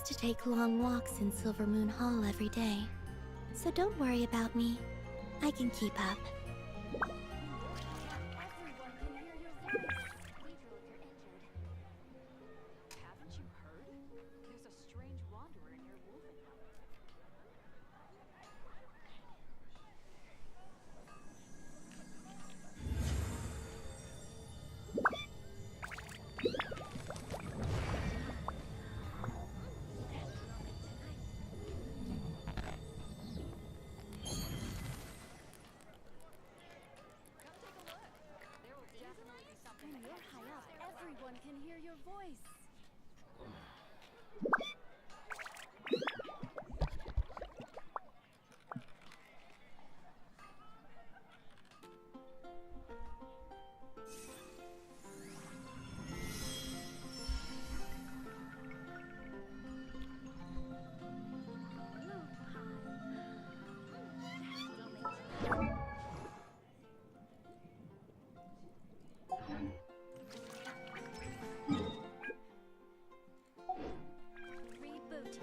to take long walks in Silver Moon Hall every day. So don't worry about me. I can keep up. Everyone can hear your voice. Cathedral if you're injured. Haven't you heard? There's a strange wanderer near Wolfenham. When you're high up, everyone can hear your voice. Reboot.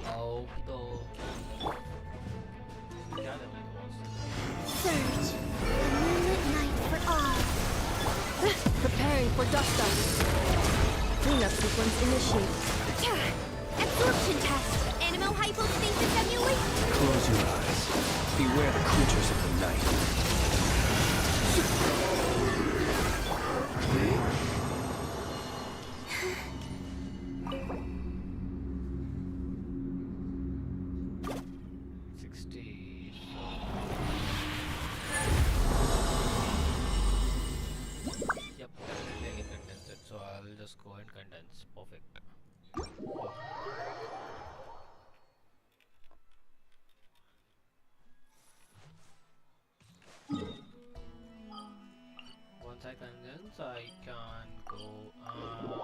Oh, no. Yeah, that was. Surge, a moonlit night for all. Preparing for dust up. Cleanup sequence initiated. Absorption test. Animal hypostasis emulation. Close your eyes. Beware the creatures of the night. Yep, definitely get condensed. So I'll just go and condense. Perfect. Once I condense, I can go.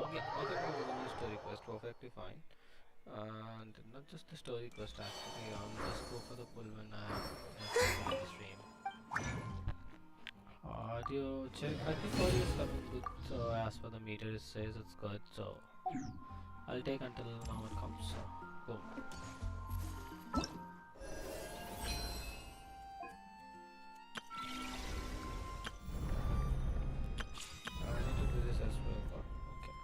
Okay, I can go with a new story quest. Perfectly fine. And not just the story quest actually. I'll just go for the pull when I the stream. Audio check. I think audio is coming good. So as per the meter, it says it's good. So I'll take until now it comes. So boom. I need to do this as well. Okay.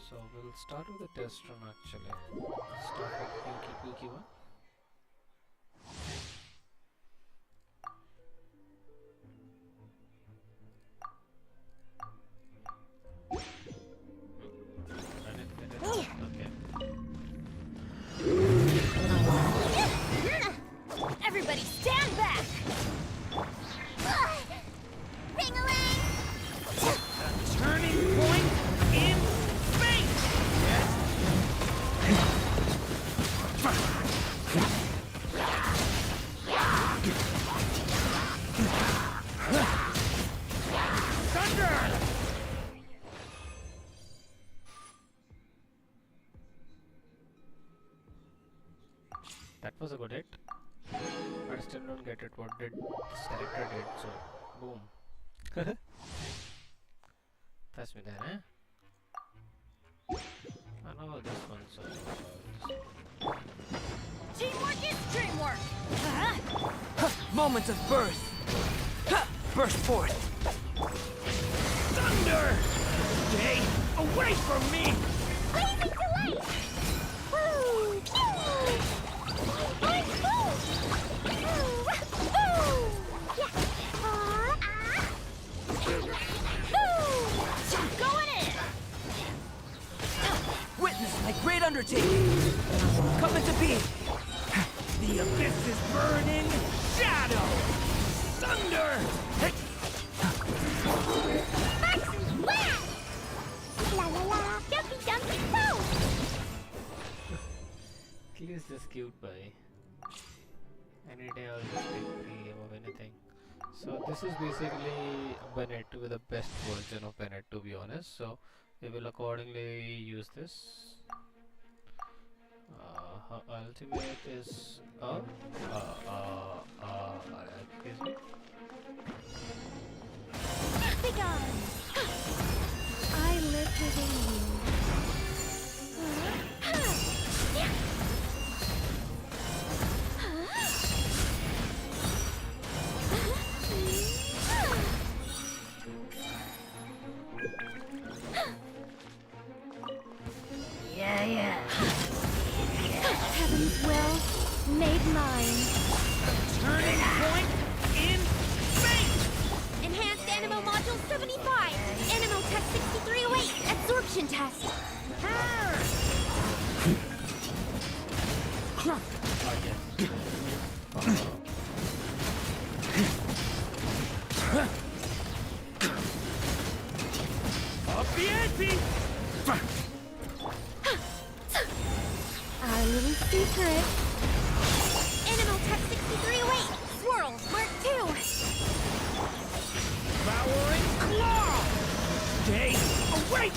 So we'll start with the test run actually. Let's start with Yuki one. Everybody stand back! Ring-a-ling! A turning point in fate! Thunder! That was a good hit. I still don't get it. What did this character did? So, boom. That's me there, eh? I know this one, so. Teamwork is dreamwork! Moment of birth! Burst forth! Thunder! Stay away from me! Blazing delight! Woo! Pew! Boing, boom! Woo! Woo! Yeah! Woo! Going in! Witness my great undertaking! Coming to be! The abyss is burning! Shadow! Thunder! Maxi Blast! La la la! Dumpy dumpy boom! He's just cute boy. Any day I'll just take the aim of anything. So this is basically Bennett with the best version of Bennett, to be honest. So we will accordingly use this. Her ultimate is excuse me. Begone! I live within you. Yeah. Heaven's will made mine. Turning point in space! Enhanced Animo Module 75. Animo Tech 6308. Absorption test. Up the ante! Our little secret. Animo Tech 6308. Swirl Mark 2. Devouring claw! Stay away!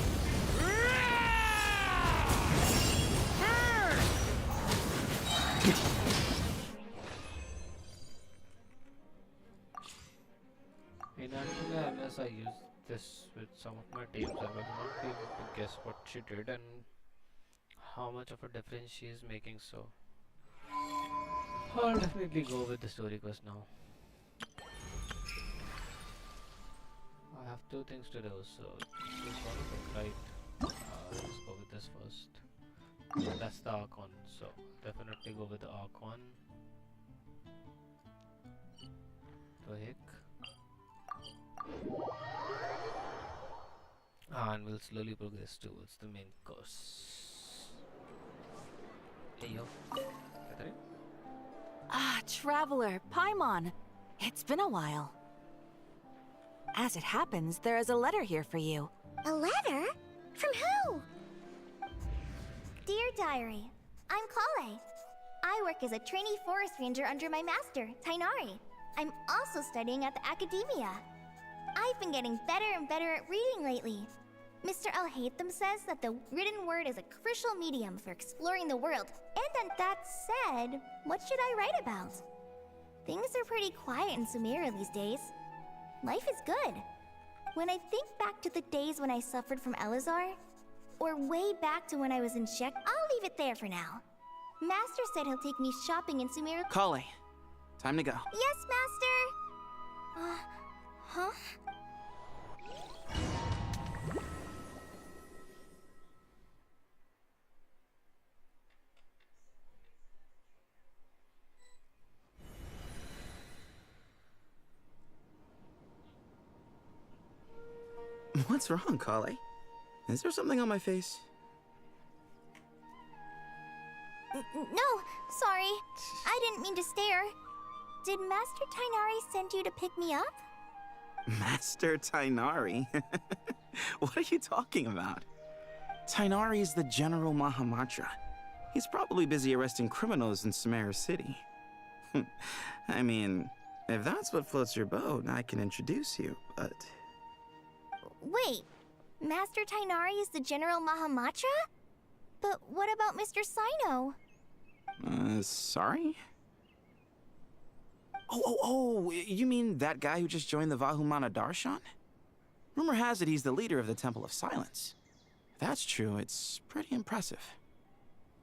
In Antina, unless I use this with some of my teams, I will not be able to guess what she did and how much of a difference she is making, so I'll definitely go with the story quest now. I have two things to do, so this is one of it, right? Let's go with this first. That's the Archon, so definitely go with the Archon. The heck? And we'll slowly progress towards the main course. Hey yo, Catherine? Ah, Traveler, Paimon. It's been a while. As it happens, there is a letter here for you. A letter? From who? Dear Diary, I'm Kale. I work as a trainee forest ranger under my master, Tainari. I'm also studying at the academia. I've been getting better and better at reading lately. Mr. Alhaitham says that the written word is a crucial medium for exploring the world. And that said, what should I write about? Things are pretty quiet in Sumeria these days. Life is good. When I think back to the days when I suffered from Elazar, or way back to when I was in Shek, I'll leave it there for now. Master said he'll take me shopping in Sumeria. Kale, time to go. Yes, Master! Huh? What's wrong, Kale? Is there something on my face? No, sorry. I didn't mean to stare. Did Master Tainari send you to pick me up? Master Tainari? What are you talking about? Tainari is the General Mahamatra. He's probably busy arresting criminals in Sumeria City. I mean, if that's what floats your boat, I can introduce you, but... Wait, Master Tainari is the General Mahamatra? But what about Mr. Sino? Sorry? Oh, you mean that guy who just joined the Vahumana Darshan? Rumor has it he's the leader of the Temple of Silence. If that's true, it's pretty impressive.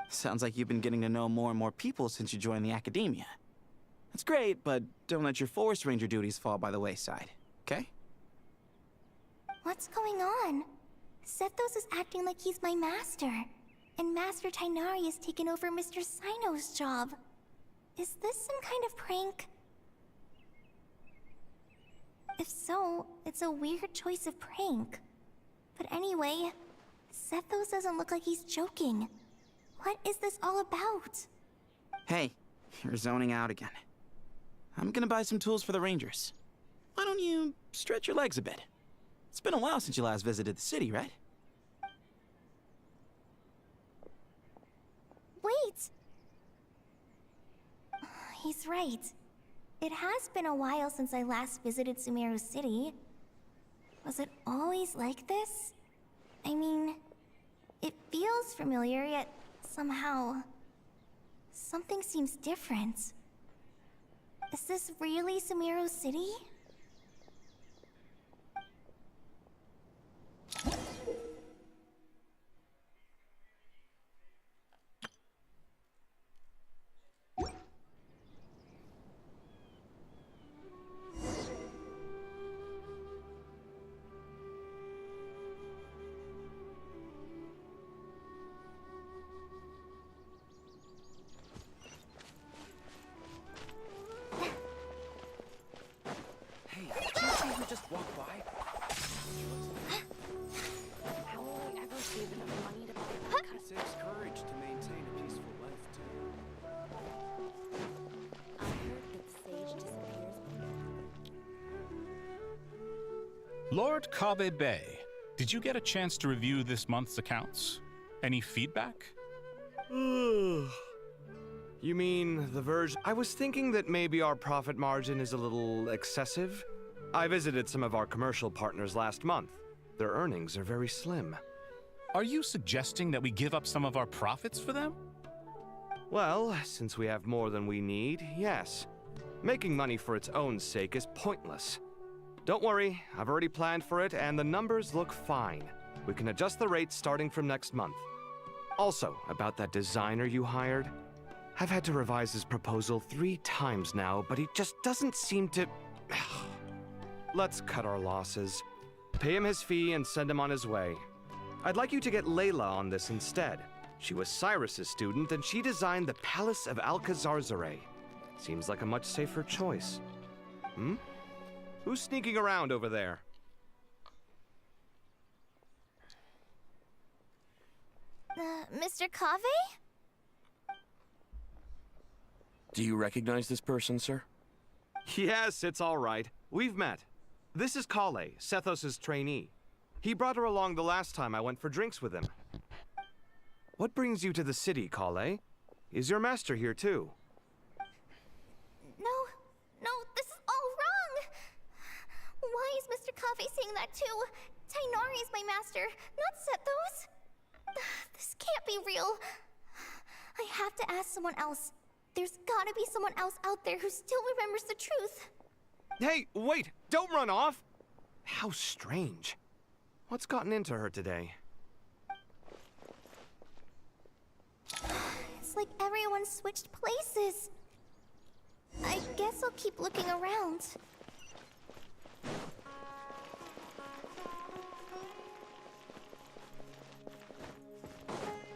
Sounds like you've been getting to know more and more people since you joined the academia. That's great, but don't let your Forest Ranger duties fall by the wayside, okay? What's going on? Sethos is acting like he's my master, and Master Tainari has taken over Mr. Sino's job. Is this some kind of prank? If so, it's a weird choice of prank. But anyway, Sethos doesn't look like he's joking. What is this all about? Hey, you're zoning out again. I'm gonna buy some tools for the Rangers. Why don't you stretch your legs a bit? It's been a while since you last visited the city, right? Wait! He's right. It has been a while since I last visited Sumeru City. Was it always like this? I mean, it feels familiar, yet somehow... something seems different. Is this really Sumeru City? Hey, did you see who just walked by? How will I ever save enough money to buy a cut? It takes courage to maintain a peaceful life, too. I heard that Sage disappears. Lord Kabe Bay, did you get a chance to review this month's accounts? Any feedback? You mean the version? I was thinking that maybe our profit margin is a little excessive. I visited some of our commercial partners last month. Their earnings are very slim. Are you suggesting that we give up some of our profits for them? Well, since we have more than we need, yes. Making money for its own sake is pointless. Don't worry, I've already planned for it, and the numbers look fine. We can adjust the rates starting from next month. Also, about that designer you hired, I've had to revise his proposal 3 times now, but he just doesn't seem to... Let's cut our losses. Pay him his fee and send him on his way. I'd like you to get Layla on this instead. She was Cyrus's student, and she designed the Palace of Alcazarzare. Seems like a much safer choice. Hmm? Who's sneaking around over there? Mr. Cave? Do you recognize this person, sir? Yes, it's all right. We've met. This is Kale, Sethos' trainee. He brought her along the last time I went for drinks with him. What brings you to the city, Kale? Is your master here too? No, this is all wrong! Why is Mr. Cave saying that too? Tainari is my master, not Sethos. This can't be real. I have to ask someone else. There's gotta be someone else out there who still remembers the truth. Hey, wait! Don't run off! How strange. What's gotten into her today? It's like everyone switched places. I guess I'll keep looking around.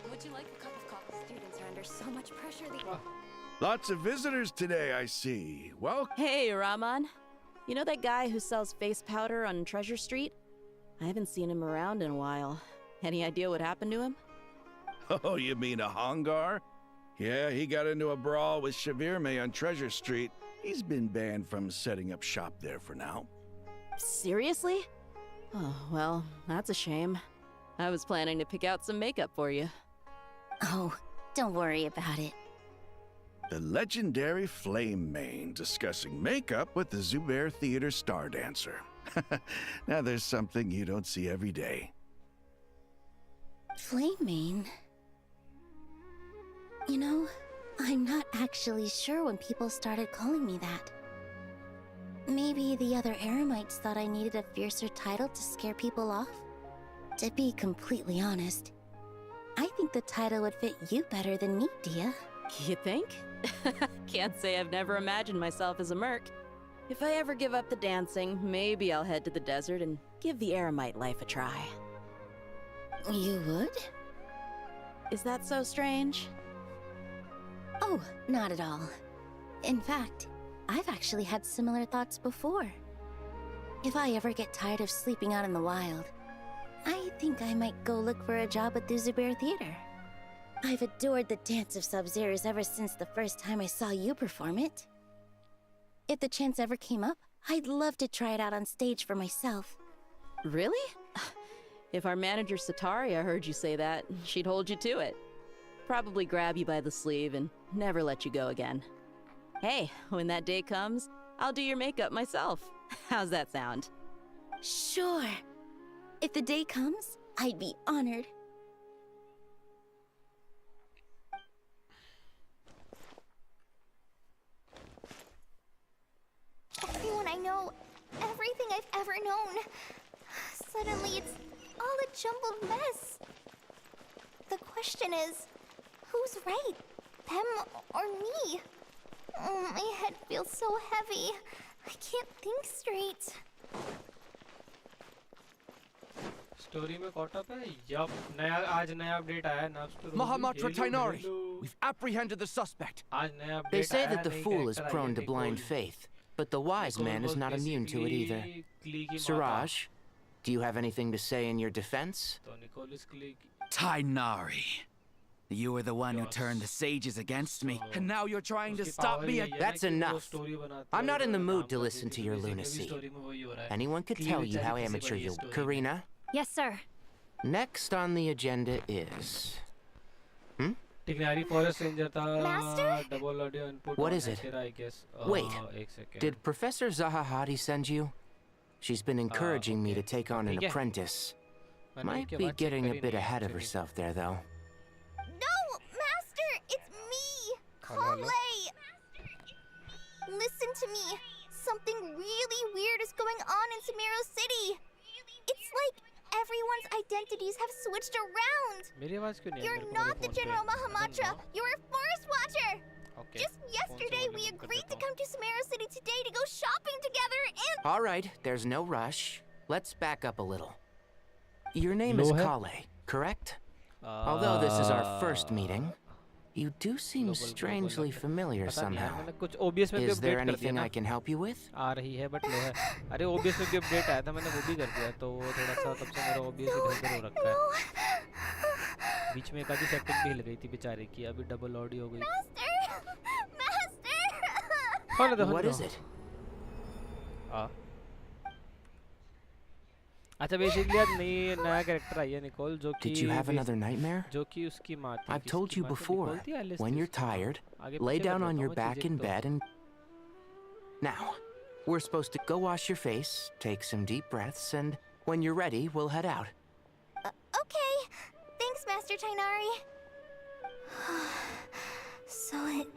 Would you like a cup of coffee? Students are under so much pressure they... Lots of visitors today, I see. Well, Hey, Rahman. You know that guy who sells face powder on Treasure Street? I haven't seen him around in a while. Any idea what happened to him? oh, you mean a Hongar? Yeah, he got into a brawl with Shavirme on Treasure Street. He's been banned from setting up shop there for now. Seriously? Oh, well, that's a shame. I was planning to pick out some makeup for you. Oh, don't worry about it. The legendary Flame Mane discussing makeup with the Zubair Theater star dancer. Now there's something you don't see every day. Flame-mane? You know, I'm not actually sure when people started calling me that. Maybe the other Eremites thought I needed a fiercer title to scare people off? To be completely honest, I think the title would fit you better than me, Dia. You think? Can't say I've never imagined myself as a merc. If I ever give up the dancing, maybe I'll head to the desert and give the eremite life a try. You would? Is that so strange? Oh, not at all. In fact, I've actually had similar thoughts before. If I ever get tired of sleeping out in the wild, I think I might go look for a job at the Zubair Theater. I've adored the dance of Sub-Zeros ever since the first time I saw you perform it. If the chance ever came up, I'd love to try it out on stage for myself. Really? If our manager Sataria heard you say that, she'd hold you to it. Probably grab you by the sleeve and never let you go again. Hey, when that day comes, I'll do your makeup myself. How's that sound? Sure. If the day comes, I'd be honored. Everyone I know, everything I've ever known. Suddenly it's all a jumbled mess. The question is, who's right? Them or me? Oh, my head feels so heavy. I can't think straight. Story में caught up है? Yup, आज नया update आया है Nabs to Mahamatra Tainari, we've apprehended the suspect. आज नया update They say आया that the नई fool is character prone I to है, blind Nicole. faith, but the wise man is not immune to it either. Siraj, do you have anything to say in your defense? तो Nicole is Klee की Tainari, you were the one who turned the sages against me, and now you're trying to उसकी stop power me he at... है ना That's कि वो enough. story बनाते I'm हैं not in the और mood काम to करती listen to थी, your basically lunacy. story में वही हो रहा है. Anyone could Klee tell you बेचारी how किसी amateur बड़ी you... story में. Karina? Yes, sir. Next on the agenda is... टिकनारी फॉरेस्ट रेंजर था Master? Double audio input What is it? I guess. Wait, एक second. did Professor Zahahati send you? She's been encouraging me to take on an ठीक है. apprentice. मैंने Might उसके be बाद check getting a करी bit नहीं ahead of actually. herself there, though. No, Master, it's me, Hello? Kale. Listen to me. Something really weird is going on in Sumeru City. It's like everyone's identities have switched around. मेरी आवाज क्यों नहीं आ रही You're मेरे को not the मेरे phone पे? General I don't Mahamatra. know. You're a forest watcher. Okay. Just yesterday, volume we कर agreed देता to come to Sumeru City today to go shopping together and... All right, there's no rush. Let's back up a little. Your name is Low है? Kale, correct? Although this is our first meeting, you do seem strangely familiar पता नहीं यार, somehow. मैंने कुछ OBS में भी Is there update कर दिया anything ना. I can help you with? आ रही है बट लो है. अरे OBS में भी अपडेट आया था मैंने वो भी कर दिया तो वो थोड़ा सा तब से मेरा OBS इधर उधर हो रखा है. बीच में एक आधी सेटिंग भी हिल गई थी बेचारे की अभी डबल ऑडियो हो गई. Master! What is it? अच्छा बेसिकली आज नया कैरेक्टर आई है निकोल जो कि Did you have another nightmare? जो कि उसकी माँ थी. I've told you before, when you're tired, lay down on your back in bed and... Now, we're supposed to go wash your face, take some deep breaths, and when you're ready, we'll head out. Okay. Thanks, Master Tainari. So it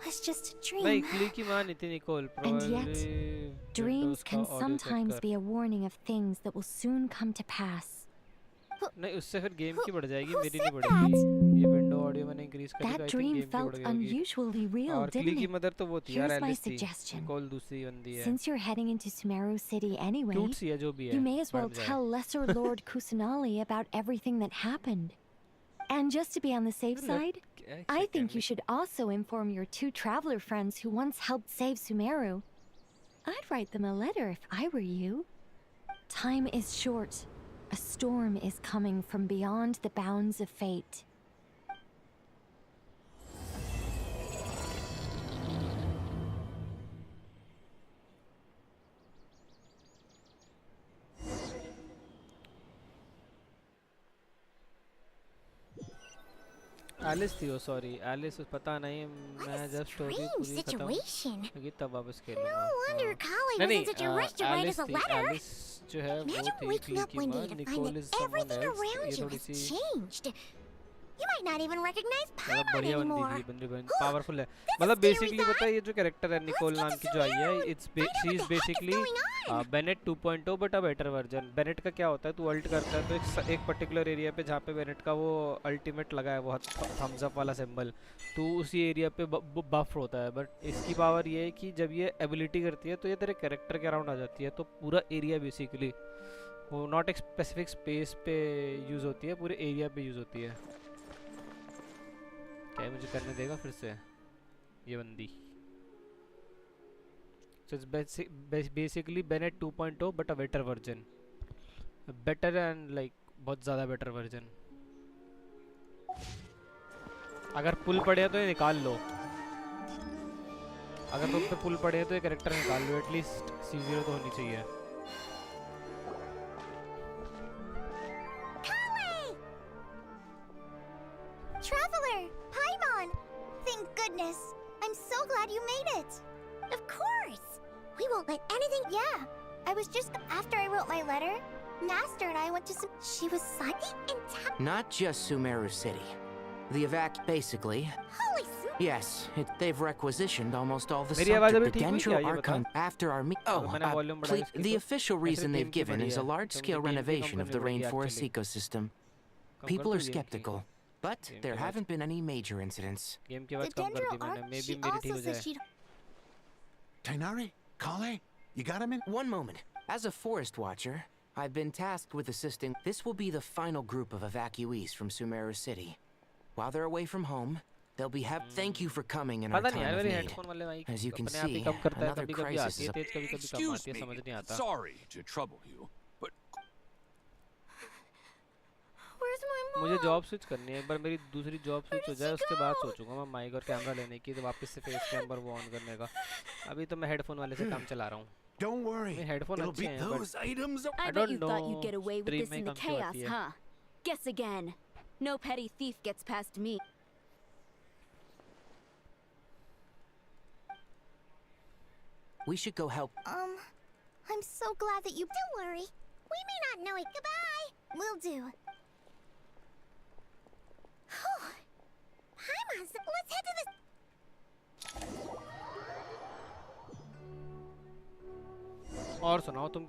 was just a dream. नहीं क्ली की माँ नहीं थी Nicol. And yet, probably dreams Windows का can audio check sometimes कर. be a warning of things that will soon come to pass. नहीं उससे फिर गेम की बढ़ जाएगी who मेरी said नहीं बढ़ेगी. ये विंडो ऑडियो मैंने इंक्रीज कर दी तो That I think dream game की felt बढ़ जाएगी. unusually real, और क्ली didn't की it? मदर तो वो थी यार Here's my एलिस थी. suggestion. निकोल दूसरी बंदी है. Since you're heading into Sumeru City anyway, cute सी है जो भी है. you may as well बढ़ जाए. tell Lesser Lord Kusanali about everything that happened. And just to be on the safe side, I think you should also inform your two traveler friends who once helped save Sumeru. I'd write them a letter if I were you. Time is short. A storm is coming from beyond the bounds of fate. Alice थी वो sorry Alice पता नहीं मैं जब story पूरी खत्म होगी तब वापस खेलूंगा. No wonder Kale नहीं was in such a rush to write Alice us a थी. letter. एलिस जो है वो Imagine थी waking क्ली up की one माँ. day to find Nicole that is someone everything एल्स. around ये you थोड़ी has सी changed. You might not even recognize मतलब Paimon बढ़िया बंदी anymore. थी बंदी पावरफुल है. मतलब बेसिकली पता है ये जो कैरेक्टर है निकोल नाम की जो आई है it's she is basically Bennett 2.0 but a better version. Bennett का क्या होता है तू अल्ट करता है तो एक पर्टिकुलर एरिया पे जहाँ पे बेनेट का वो अल्टीमेट लगा है वो थम्स अप वाला सिंबल तो उसी एरिया पे बफ होता है. बट इसकी पावर ये है कि जब ये एबिलिटी करती है तो ये तेरे कैरेक्टर के अराउंड आ जाती है तो पूरा एरिया बेसिकली वो नॉट एक स्पेसिफिक स्पेस पे यूज़ होती है, पूरे एरिया पे यूज़ होती है। क्या ये मुझे करने देगा फिर से ये बंदी? So it's basically Bennett 2.0 but a better version. Better and like बहुत ज़्यादा better version. अगर पुल पड़े तो ये निकाल लो। अगर तुम पे पुल पड़े तो ये कैरेक्टर निकाल लो, एटलीस्ट C0 तो होनी चाहिए। Traveler! Paimon! Thank goodness! I'm so glad you made it! Of course! We won't let anything... Yeah, I was just... After I wrote my letter, Master and I went to some... She was sunny and Not just Sumeru City. The basically... Holy Yes, they've requisitioned almost all the मेरी आवाज़ subject अभी the ठीक हुई क्या, Dendro ये Archon बता? after our मैंने volume बढ़ाया इसकी the तो। official reason they've game की given बड़ी is a है। large-scale game की renovation कम of the करनी पड़ेगी rainforest actually। ecosystem. कम People कर are दूँ game की? skeptical, but Game there की आवाज़। haven't been any major incidents. Game की आवाज़ कम कर दी मैंने, maybe मेरी ठीक हो जाए। Tainari? Kale? You got him in? One moment. As a forest watcher, I've been tasked with assisting. This will be the final group of evacuees from Sumeru City. While they're away from home, they'll be Thank you for coming in our पता नहीं time यार of मेरे need. headphone वाले mic As you can अपने आप ही see, कम करता है, another कभी-कभी crisis आती is है तेज, कभी-कभी कम Excuse आती है, me, समझ नहीं आता। sorry to trouble you, but Where's my mom? मुझे जॉब स्विच करनी है, एक बार मेरी दूसरी जॉब स्विच हो जाए उसके बाद सोचूंगा मैं माइक और कैमरा लेने की, तो वापस से फेस कैमरा वो ऑन करने का। अभी तो मैं हेडफोन वाले से काम चला रहा हूँ। Don't worry. हेडफोन It'll अच्छे be हैं those items. I I don't bet you thought know, you'd get away with stream this में in the कम क्यों chaos, आती है? huh? Guess again. No petty thief gets past me. We should go help. I'm so glad that you... Don't worry. We may not know it. Goodbye! Will do. Whew. Paimon, let's head to the... और सुनाओ, तुम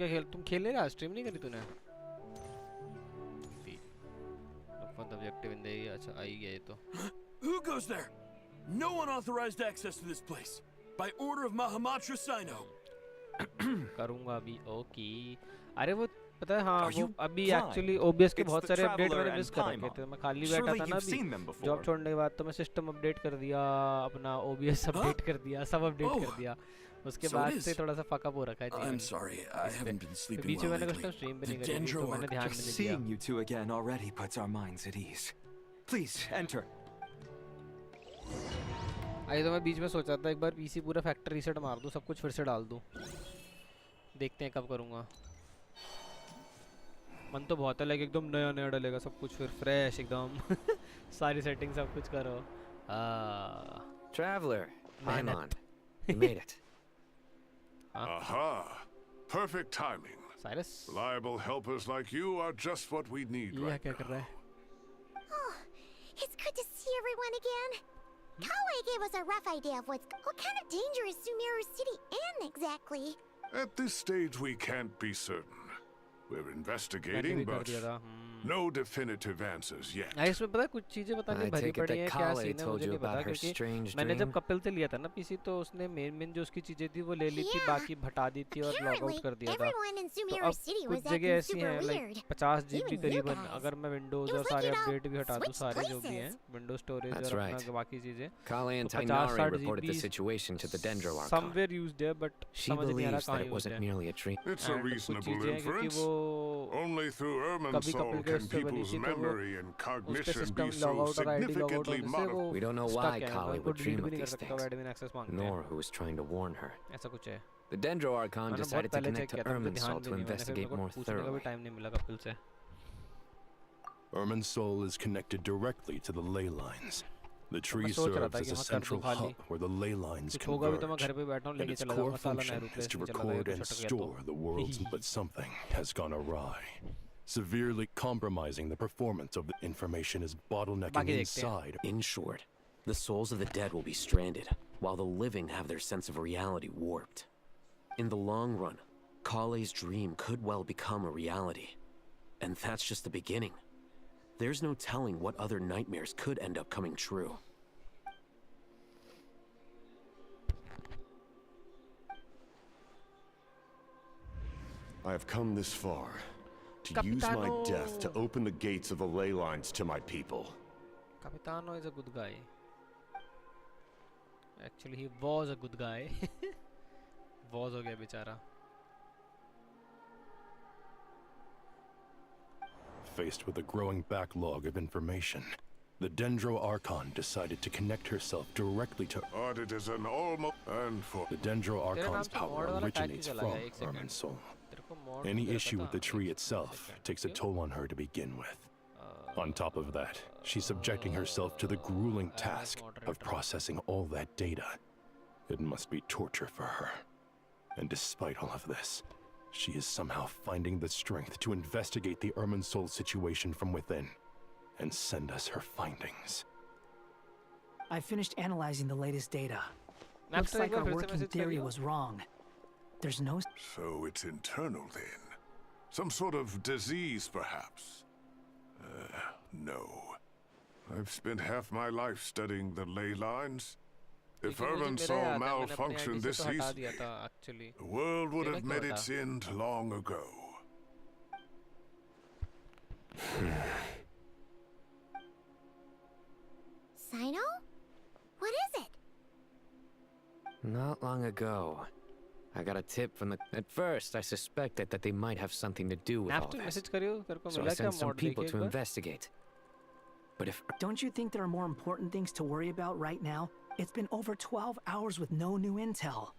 खेलने रहा, stream नहीं करी तूने? Objective in the अच्छा आई गया ये तो। who goes there? No unauthorized access to this place. By order of Mahamatra Sino. करूँगा अभी, ओके। अरे वो पता है हाँ, Are वो you अभी blind? एक्चुअली OBS के It's बहुत the सारे अपडेट Traveler मैंने and मिस कर रखे Paimon. थे। मैं खाली Surely बैठा था ना you've seen them अभी, before. जॉब छोड़ने के बाद तो मैं सिस्टम अपडेट कर दिया, अपना OBS अपडेट कर दिया, सब अपडेट कर दिया। उसके So it बाद is. से थोड़ा सा फकअप हो रखा है जीवन। I'm sorry, I haven't been sleeping बीच में well मैंने कुछ lately. टाइम स्ट्रीम भी The नहीं करी थी, तो Dendro मैंने ध्यान भी Just नहीं दिया। seeing you two again already puts our minds at ease. Please, enter. आई तो मैं बीच में सोचा था एक बार पीसी पूरा फैक्ट्री रीसेट मार दूं, सब कुछ फिर से डाल दूं। देखते हैं कब करूँगा। मन तो बहुत है, लाइक एकदम नया नया डलेगा सब कुछ, फिर फ्रेश एकदम सारी सेटिंग सब कुछ करो। Traveler, Paimon, you made it. Aha! Perfect timing. Cyrus? Reliable helpers like you are just what we need ये right क्या कर रहा है? Oh, it's good to see everyone again. Kawaii gave us a rough idea of what kind of danger is Sumeru City in exactly. At this stage, we can't be certain. We're investigating, but no definitive answers yet. इसमें पता है कुछ चीजें पता नहीं भरी पड़ी हैं, क्या सीन है मुझे नहीं पता, क्योंकि मैंने जब कपिल से लिया था ना पीसी तो उसने मेन जो उसकी चीजें थी वो ले ली थी, बाकी हटा दी थी और लॉग आउट कर दिया था। तो अब कुछ जगह ऐसी हैं लाइक 50 GB करीबन, अगर मैं विंडोज और सारे अपडेट भी हटा दूं, सारे जो भी हैं विंडोज स्टोरेज और अपना बाकी चीजें, Kale and Tainari reported the situation to the Dendro Archon. somewhere used there, but She believes that it wasn't merely a dream. It's a reasonable inference. Only through Ermin's soul can people's memory and cognition be so significantly modified. We don't know why Kale would dream of these things, nor who was trying to warn her. ऐसा कुछ है। The Dendro Archon decided to connect to Ermin's soul to investigate more thoroughly. Time नहीं मिला कपिल से। Ermin's soul is connected directly to the ley lines. The tree serves as a central hub where the ley lines converge, and its core function is to record and store the worlds. But something has gone awry, severely compromising the performance of the information is bottlenecking inside. In short, the souls of the dead will be stranded, while the living have their sense of reality warped. In the long run, Kale's dream could well become a reality. And that's just the beginning. There's no telling what other nightmares could end up coming true. I have come this far, To use my death to open the gates of the ley lines to my people. Capitano is a good guy. Actually, he was a good guy. Was ho gaya बेचारा. Faced with a growing backlog of information, the Dendro Archon decided to connect herself directly to Audit is an almost and for the Dendro Archon's power originates from Ermin's soul. Any issue with the tree itself takes a toll on her to begin with. On top of that, she's subjecting herself to the grueling task of processing all that data. It must be torture for her. And despite all of this, she is somehow finding the strength to investigate the Ermin Soul situation from within and send us her findings. I finished analyzing the latest data. Looks like our working theory was wrong. There's no... So it's internal then? Some sort of disease, perhaps? No. I've spent half my life studying the ley lines. If Ermin Soul malfunctioned this easily, the world would have met its end long ago. Sino? What is it? Not long ago, I got a tip from the... At first, I suspected that they might have something to do with all this. So I sent some people to investigate. But if... Don't you think there are more important things to worry about right now? It's been over 12 hours with no new intel.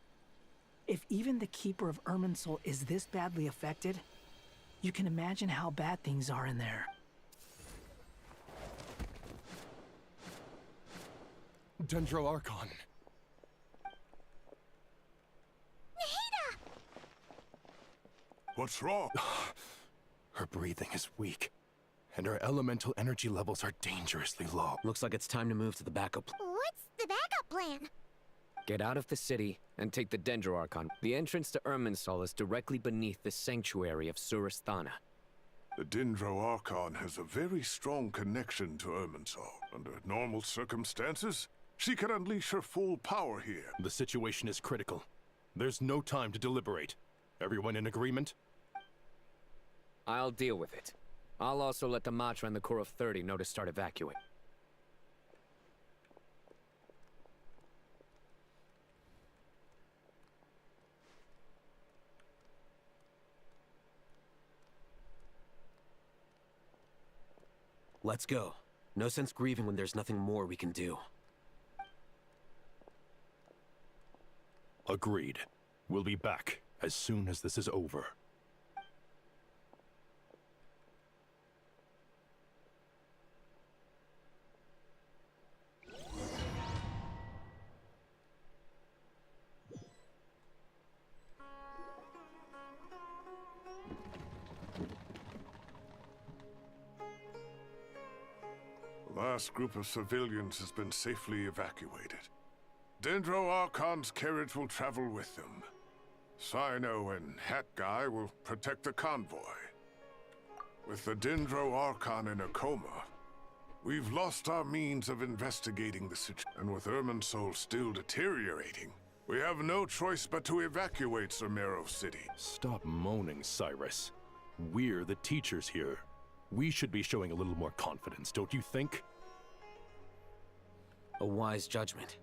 If even the Keeper of Ermin Soul is this badly affected, you can imagine how bad things are in there. Dendro Archon. Nahida! What's wrong? Her breathing is weak, and her elemental energy levels are dangerously low. Looks like it's time to move to the backup. What's the backup plan? Get out of the city and take the Dendro Archon. The entrance to Ermin Soul is directly beneath the sanctuary of Surasthana. The Dendro Archon has a very strong connection to Ermin Soul. Under normal circumstances, she can unleash her full power here. The situation is critical. There's no time to deliberate. Everyone in agreement? I'll deal with it. I'll also let the Matra and the Core of 30 know to start evacuating. Let's go. No sense grieving when there's nothing more we can do. Agreed. We'll be back as soon as this is over. The last group of civilians has been safely evacuated. Dendro Archon's carriage will travel with them. Sino and Hat Guy will protect the convoy. With the Dendro Archon in a coma, we've lost our means of investigating the situation. And with Ermin Soul still deteriorating, we have no choice but to evacuate Sumeru City. Stop moaning, Cyrus. We're the teachers here. We should be showing a little more confidence, don't you think? A wise judgment.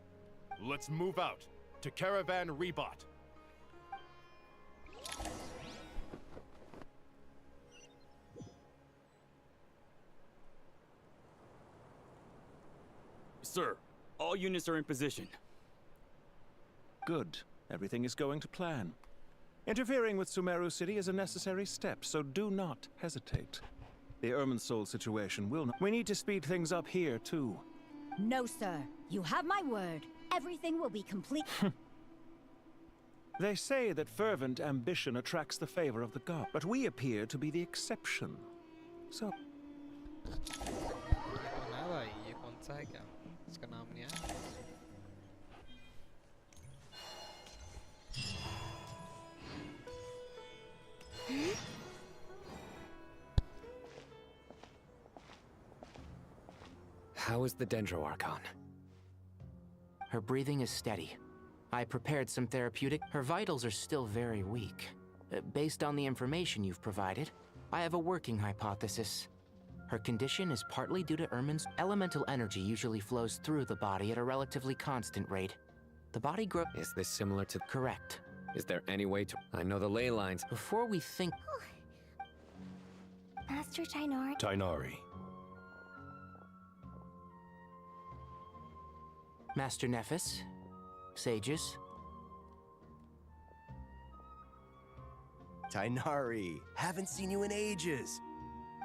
Let's move out to Caravan Rebot. Sir, all units are in position. Good. Everything is going to plan. Interfering with Sumeru City is a necessary step, so do not hesitate. The Ermin Soul situation will not... We need to speed things up here, too. No, sir. You have my word. Everything will be complete. They say that fervent ambition attracts the favor of the god, but we appear to be the exception. So... How is the Dendro Archon? Her breathing is steady. I prepared some therapeutic. Her vitals are still very weak. Based on the information you've provided, I have a working hypothesis. Her condition is partly due to Ermin's elemental energy usually flows through the body at a relatively constant rate. The body grows. Is this similar to... Correct. Is there any way to... I know the ley lines. Before we think... Master Tighnari. Tighnari. Master Nephis. Sages. Tighnari, haven't seen you in ages.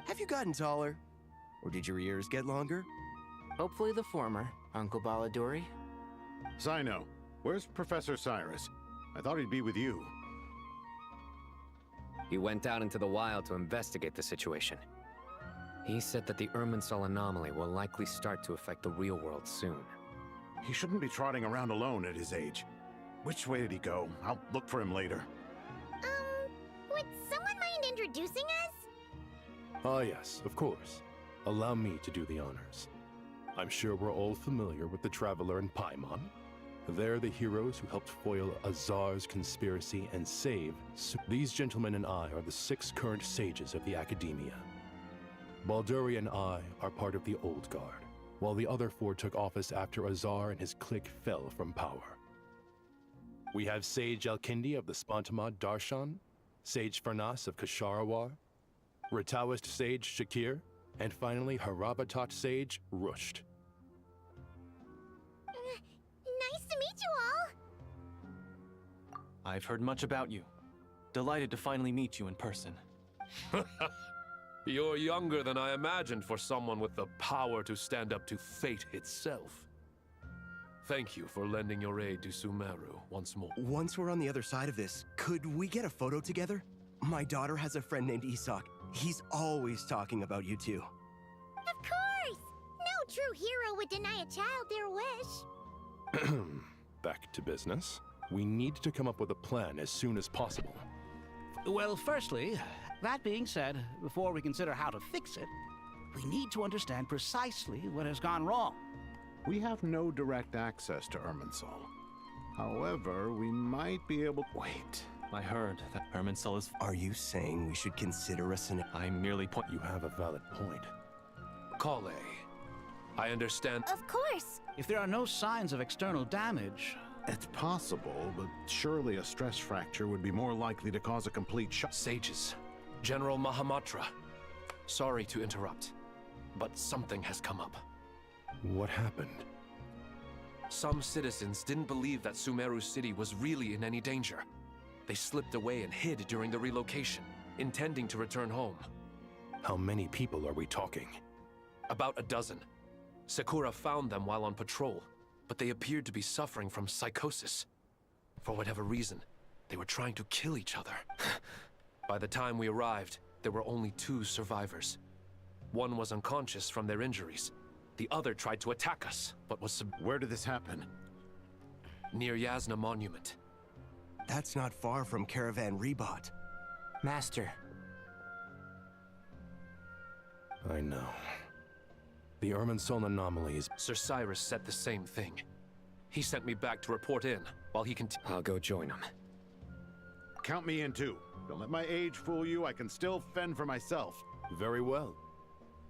Have you gotten taller? Or did your ears get longer? Hopefully the former, Uncle Baladuri. Cyno, where's Professor Cyrus? I thought he'd be with you. He went out into the wild to investigate the situation. He said that the Irminsul anomaly will likely start to affect the real world soon. He shouldn't be trotting around alone at his age. Which way did he go? I'll look for him later. Would someone mind introducing us? Ah, yes, of course. Allow me to do the honors. I'm sure we're all familiar with the Traveler and Paimon. They're the heroes who helped foil Azar's conspiracy and save. These gentlemen and I are the 6 current sages of the Academia. Balduri and I are part of the Old Guard, while the other 4 took office after Azar and his clique fell from power. We have Sage Alkindi of the Spantamad Darshan, Sage Farnas of Kasharawar, Rataoist Sage Shakir, and finally Harabatot Sage Rusht. Nice to meet you all! I've heard much about you. Delighted to finally meet you in person. You're younger than I imagined for someone with the power to stand up to fate itself. Thank you for lending your aid to Sumeru once more. Once we're on the other side of this, could we get a photo together? My daughter has a friend named Isak. He's always talking about you two. Of course! No true hero would deny a child their wish. Back to business. We need to come up with a plan as soon as possible. Well, firstly, that being said, before we consider how to fix it, we need to understand precisely what has gone wrong. We have no direct access to Irminsul. However, we might be able... Wait, I heard that Irminsul is... Are you saying we should consider us an... I merely point... You have a valid point. Kale, I understand... Of course! If there are no signs of external damage... It's possible, but surely a stress fracture would be more likely to cause a complete shock. Sages, General Mahamatra, sorry to interrupt, but something has come up. What happened? Some citizens didn't believe that Sumeru City was really in any danger. They slipped away and hid during the relocation, intending to return home. How many people are we talking? About a dozen. Sakura found them while on patrol, but they appeared to be suffering from psychosis. For whatever reason, they were trying to kill each other. By the time we arrived, there were only 2 survivors. One was unconscious from their injuries. The other tried to attack us, but was Where did this happen? Near Yasna Monument. That's not far from Caravan Rebot. Master. I know. The Irminsul anomaly is... Sir Cyrus said the same thing. He sent me back to report in, while he I'll go join him. Count me in too. Don't let my age fool you, I can still fend for myself. Very well.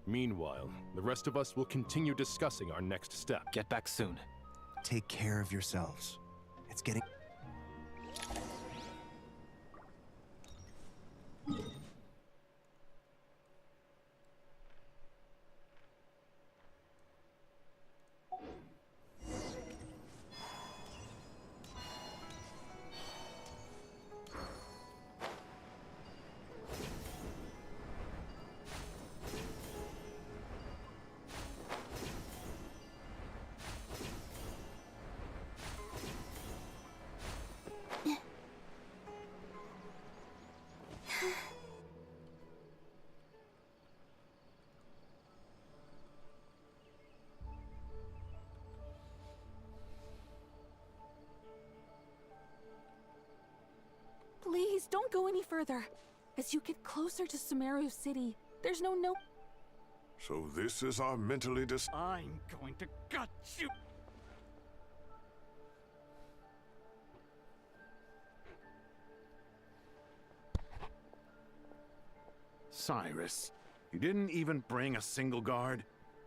Meanwhile, the rest of us will continue discussing our next step. Get back soon. Take care of yourselves. It's getting... Please, don't go any further. As you get closer to Sumeru City, there's no... So this is our mentally I'm going to gut you! Cyrus, you didn't even bring a single guard?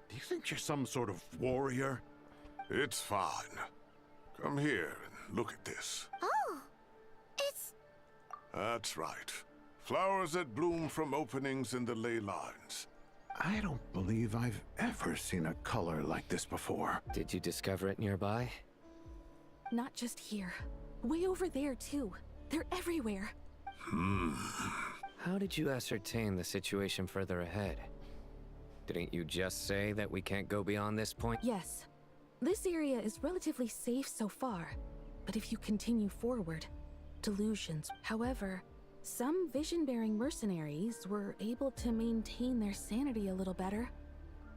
Do you think you're some sort of warrior? It's fine. Come here and look at this. Oh, it's... That's right. Flowers that bloom from openings in the ley lines. I don't believe I've ever seen a color like this before. Did you discover it nearby? Not just here. Way over there, too. They're everywhere. How did you ascertain the situation further ahead? Didn't you just say that we can't go beyond this point? Yes. This area is relatively safe so far. But if you continue forward, delusions. However, some vision-bearing mercenaries were able to maintain their sanity a little better.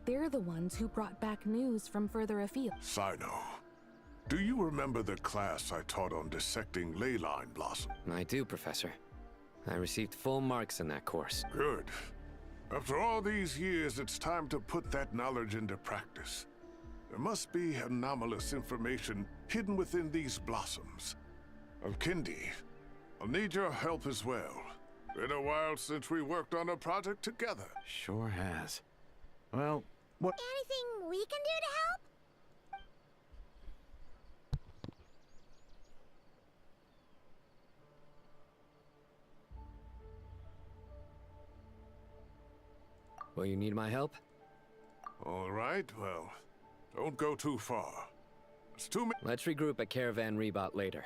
They're the ones who brought back news from further afield. Sino, do you remember the class I taught on dissecting ley line blossom? I do, Professor. I received full marks in that course. Good. After all these years, it's time to put that knowledge into practice. There must be anomalous information hidden within these blossoms. Alkindi, I'll need your help as well. Been a while since we worked on a project together. Sure has. Well, what... Anything we can do to help? Will you need my help? All right, well, don't go too far. It's too many. Let's regroup at Caravan Rebot later.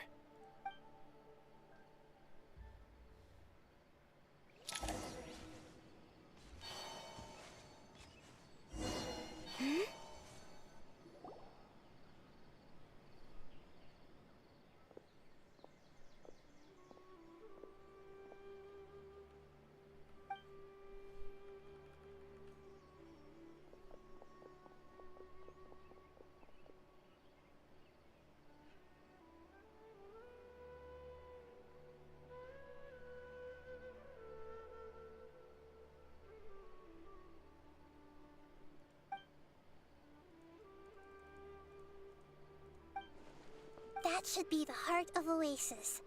That should be the heart of Oasis.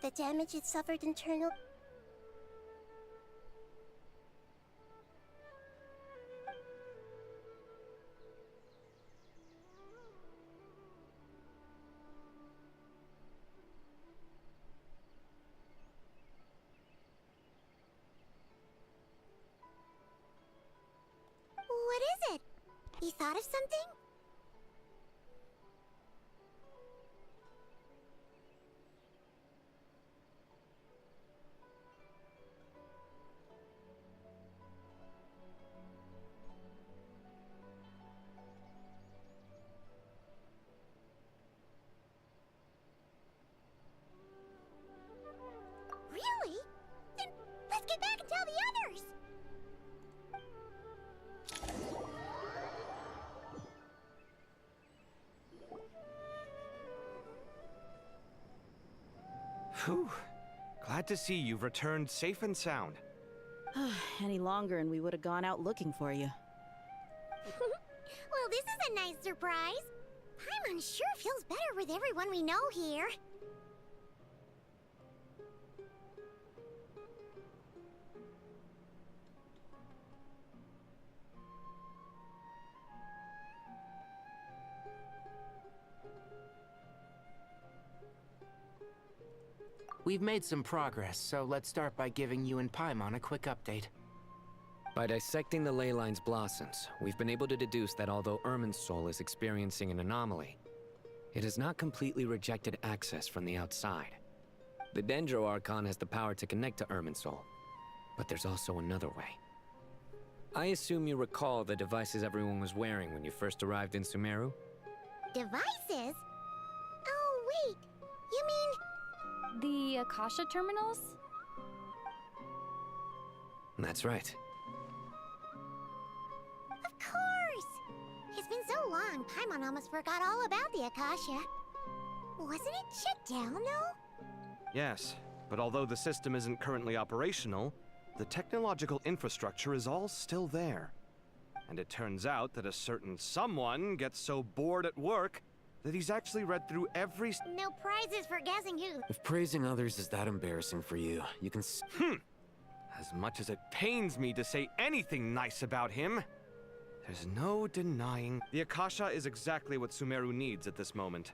The damage it suffered internal... What is it? You thought of something? Really? Then let's get back and tell the others! Whew. Glad to see you've returned safe and sound. Any longer and we would have gone out looking for you. Well, this is a nice surprise. Paimon sure feels better with everyone we know here. We've made some progress, so let's start by giving you and Paimon a quick update. By dissecting the ley line's blossoms, we've been able to deduce that although Irminsul is experiencing an anomaly, it has not completely rejected access from the outside. The Dendro Archon has the power to connect to Irminsul, but there's also another way. I assume you recall the devices everyone was wearing when you first arrived in Sumeru? Devices? Oh, wait. You mean... The Akasha terminals? That's right. Of course! It's been so long, Paimon almost forgot all about the Akasha. Wasn't it shut down, though? Yes, but although the system isn't currently operational, the technological infrastructure is all still there. And it turns out that a certain someone gets so bored at work that he's actually read through every... No prizes for guessing who. If praising others is that embarrassing for you, you can As much as it pains me to say anything nice about him, there's no denying. The Akasha is exactly what Sumeru needs at this moment.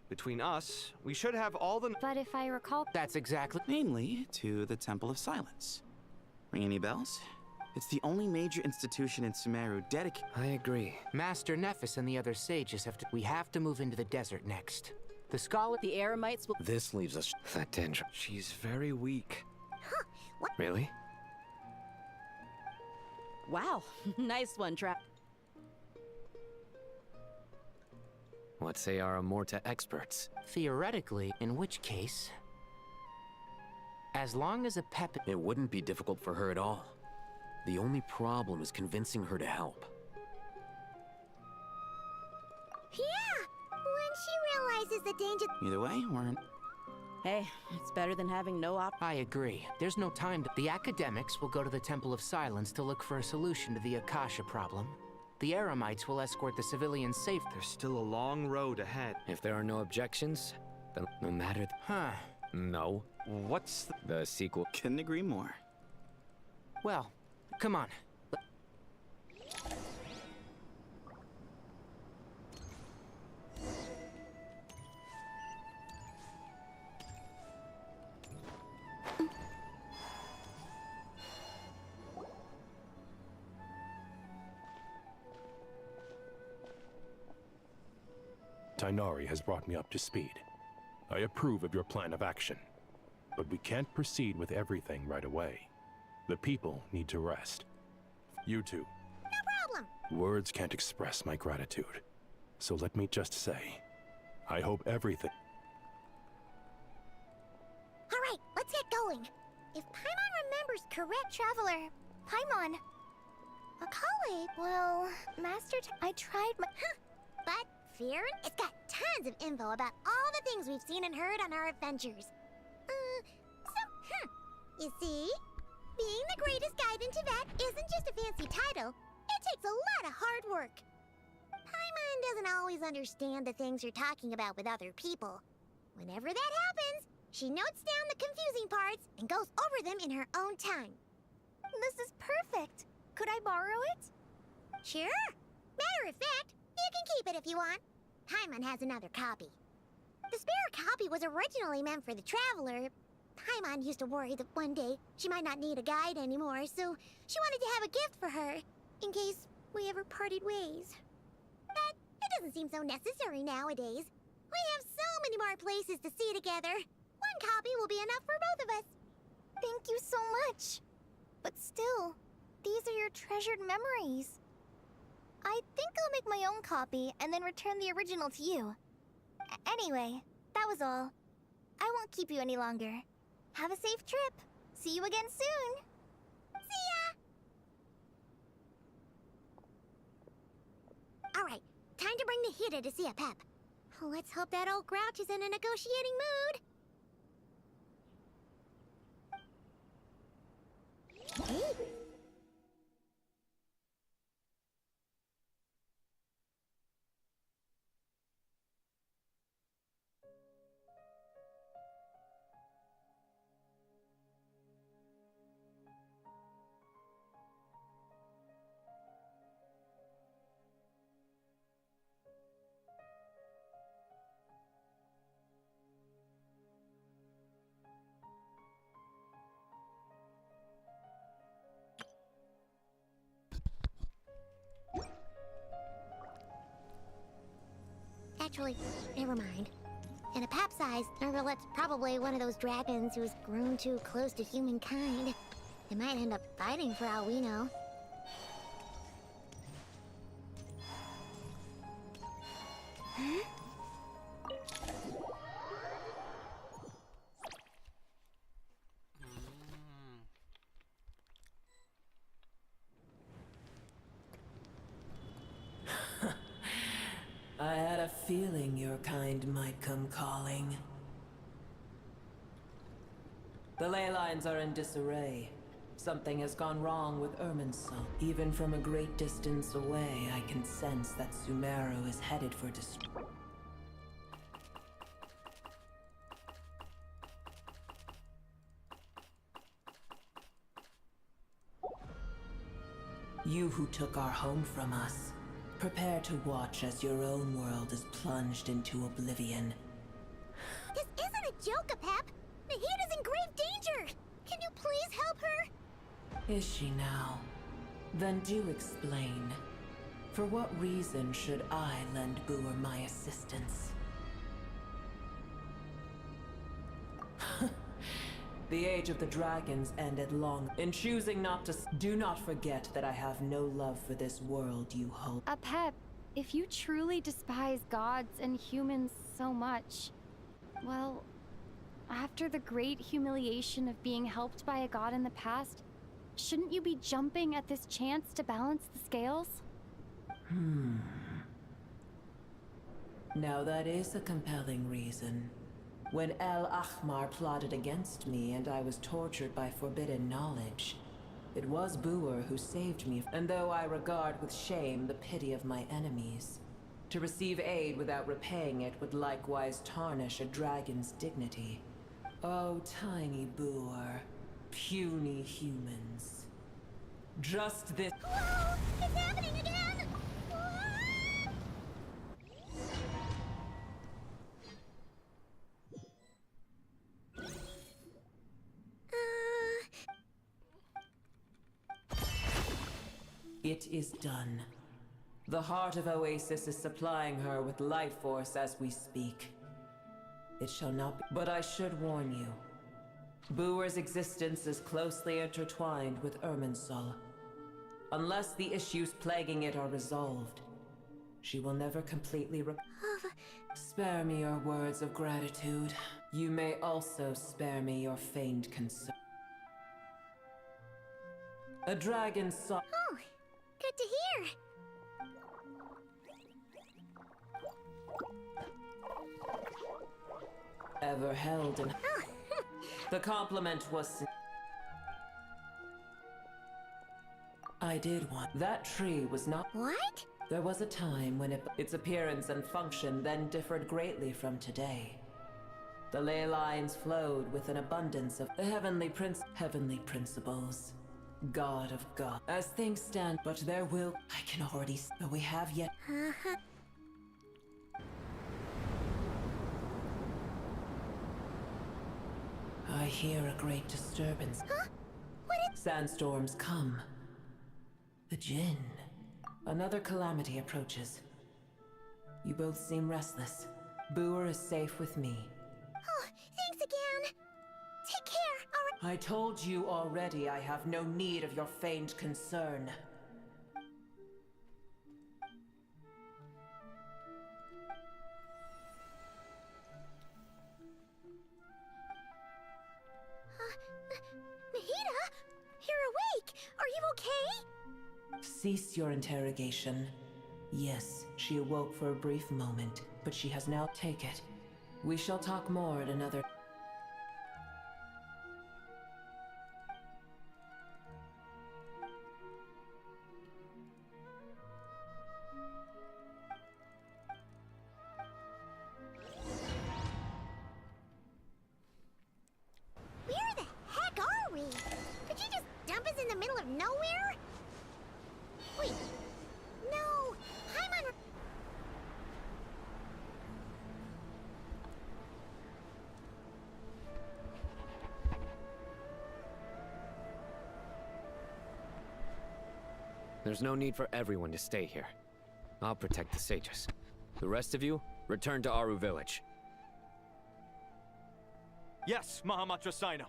Between us, we should have all the... But if I recall... That's exactly... Namely, to the Temple of Silence. Ring any bells? It's the only major institution in Sumeru dedicated... I agree. Master Nephis and the other sages have to... We have to move into the desert next. The scholar... The Eremites will... This leaves us... That Dendro... She's very weak. Huh, what? Really? Wow, nice one, Trap. What say our Amorta experts? Theoretically, in which case... As long as a pep... It wouldn't be difficult for her at all. The only problem is convincing her to help. Yeah! When she realizes the danger... Either way, we're... Hey, it's better than having no op... I agree. There's no time to... The academics will go to the Temple of Silence to look for a solution to the Akasha problem. The Eremites will escort the civilians safe. There's still a long road ahead. If there are no objections, then no matter... Huh. No. What's the sequel? Couldn't agree more. Well, come on. Tainari has brought me up to speed. I approve of your plan of action, but we can't proceed with everything right away. The people need to rest. You two. No problem. Words can't express my gratitude. So let me just say, I hope everything... Alright, let's get going. If Paimon remembers correct... Traveler, Paimon. Akali, well, I tried my... Huh. But, Fear, it's got tons of info about all the things we've seen and heard on our adventures. You see? Being the greatest guide in Tibet isn't just a fancy title. It takes a lot of hard work. Paimon doesn't always understand the things you're talking about with other people. Whenever that happens, she notes down the confusing parts and goes over them in her own time. This is perfect. Could I borrow it? Sure. Matter of fact, you can keep it if you want. Paimon has another copy. The spare copy was originally meant for the Traveler. Paimon used to worry that one day she might not need a guide anymore, so she wanted to have a gift for her, in case we ever parted ways. But it doesn't seem so necessary nowadays. We have so many more places to see together. One copy will be enough for both of us. Thank you so much. But still, these are your treasured memories. I think I'll make my own copy and then return the original to you. Anyway, that was all. I won't keep you any longer. Have a safe trip. See you again soon. See ya! Alright, time to bring the Hida to see a pep. Let's hope that old grouch is in a negotiating mood. Hey. Actually, never mind. In a pap-sized, Nervalet's probably one of those dragons who's grown too close to humankind. They might end up fighting for all we know. Huh? I had a feeling your kind might come calling. The ley lines are in disarray. Something has gone wrong with Irminsul. Even from a great distance away, I can sense that Sumeru is headed for destruction. You who took our home from us, prepare to watch as your own world is plunged into oblivion. This isn't a joke, Apep! Mahita's in grave danger! Can you please help her? Is she now? Then do explain. For what reason should I lend Boer my assistance? The age of the dragons ended long. In choosing not to, do not forget that I have no love for this world you hold. Apep, if you truly despise gods and humans so much, well, after the great humiliation of being helped by a god in the past, shouldn't you be jumping at this chance to balance the scales? Now that is a compelling reason. When El Ahmar plotted against me and I was tortured by forbidden knowledge, it was Boer who saved me. And though I regard with shame the pity of my enemies, to receive aid without repaying it would likewise tarnish a dragon's dignity. Oh, tiny Boer, puny humans. Just this— Whoa! It's happening again! It is done. The heart of Oasis is supplying her with life force as we speak. It shall not be— But I should warn you. Boer's existence is closely intertwined with Irminsul. Unless the issues plaguing it are resolved, she will never completely Spare me your words of gratitude. You may also spare me your feigned concern. A dragon saw— Oh, good to hear. Ever held in— The compliment was— I did want— That tree was not— What? There was a time when its appearance and function then differed greatly from today. The ley lines flowed with an abundance of the heavenly principles. God of God. As things stand, but there will— I can already— But we have yet— I hear a great disturbance. Huh? What is— Sandstorms come. The Jinn. Another calamity approaches. You both seem restless. Boer is safe with me. Oh, thanks again. Take care, alright? I told you already I have no need of your feigned concern. Mahita? You're awake! Are you okay? Cease your interrogation. Yes, she awoke for a brief moment, but she has now— Take it. We shall talk more at another— Where the heck are we? Did you just dump us in the middle of nowhere? Wait. No, I'm on— There's no need for everyone to stay here. I'll protect the sages. The rest of you, return to Aru village. Yes, Mahamatra Sino.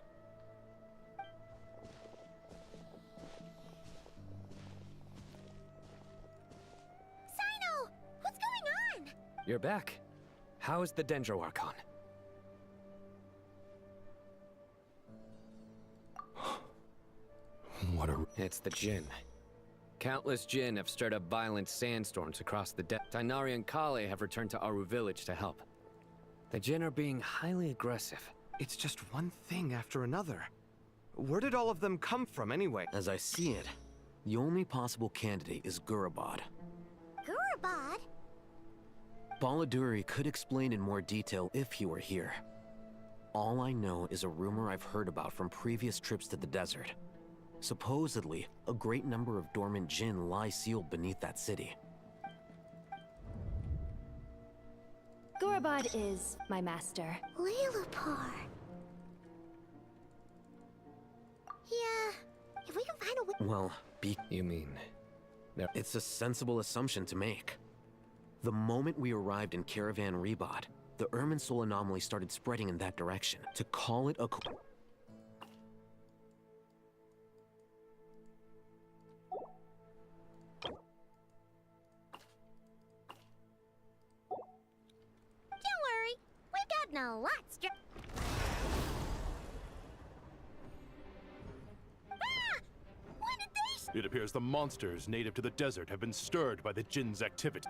Sino! What's going on? You're back. How is the Dendro Archon? What a... It's the Jinn. Countless Jinn have stirred up violent sandstorms across the Tainari and Kale have returned to Aru village to help. The Jinn are being highly aggressive. It's just one thing after another. Where did all of them come from anyway? As I see it, the only possible candidate is Gurabad. Gurabad? Baladuri could explain in more detail if he were here. All I know is a rumor I've heard about from previous trips to the desert. Supposedly, a great number of dormant Jinn lie sealed beneath that city. Gorobod is my master. Lilipar. Yeah, if we can find a way. Well, You mean... it's a sensible assumption to make. The moment we arrived in Caravan Rebod, the Irminsul anomaly started spreading in that direction. To call it a Don't worry, we got no lots. When did they? It appears the monsters native to the desert have been stirred by the Jinn's activity.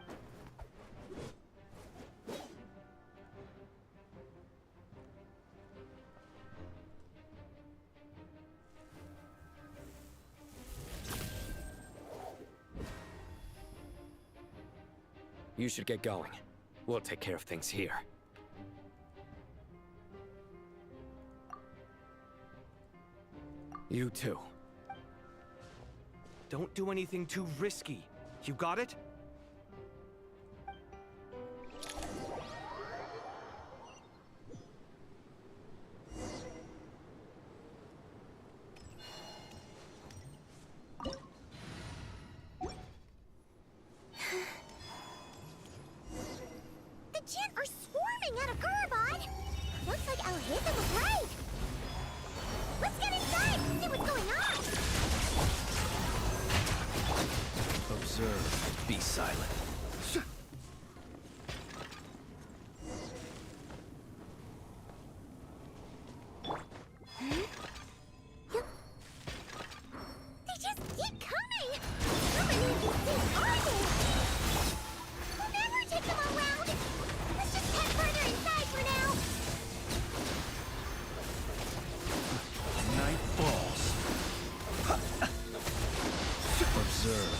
You should get going. We'll take care of things here. You too. Don't do anything too risky. You got it? The Jinn are swarming out of Gorobod! Looks like I'll hit them with right! Let's get inside and see what's going on! Observe. Be silent. They just keep coming! How many of these things are there? We'll never take them all round! Let's just head further inside for now! Night falls. Observe.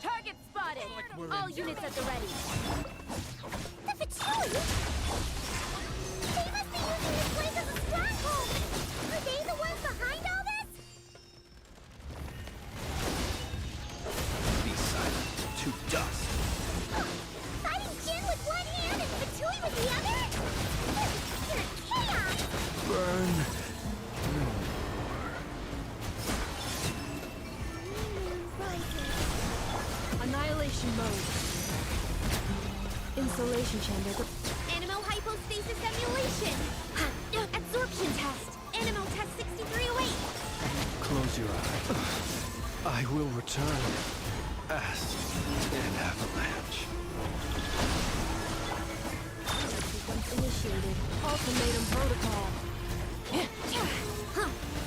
Target spotted! All units at the ready. The Fatui! They must be using this place as a stronghold! Are they the ones behind all this? Be silent. To dust. Fighting Jinn with one hand and Fatui with the other? This is pure chaos! Burn. Annihilation mode. Insulation chamber. Animal hypostasis emulation! Absorption test! Animal test 6308! Close your eyes. I will return. Acid and avalanche. Sequence initiated. Ultimatum protocol.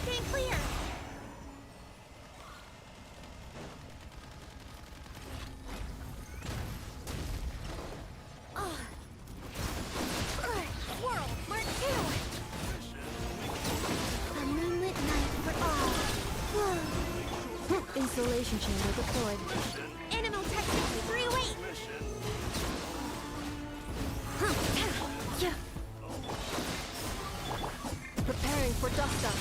Stay clear! World Mark II! A moonlit night for all. Insulation chamber deployed. Animal tech 6308! Preparing for dust up.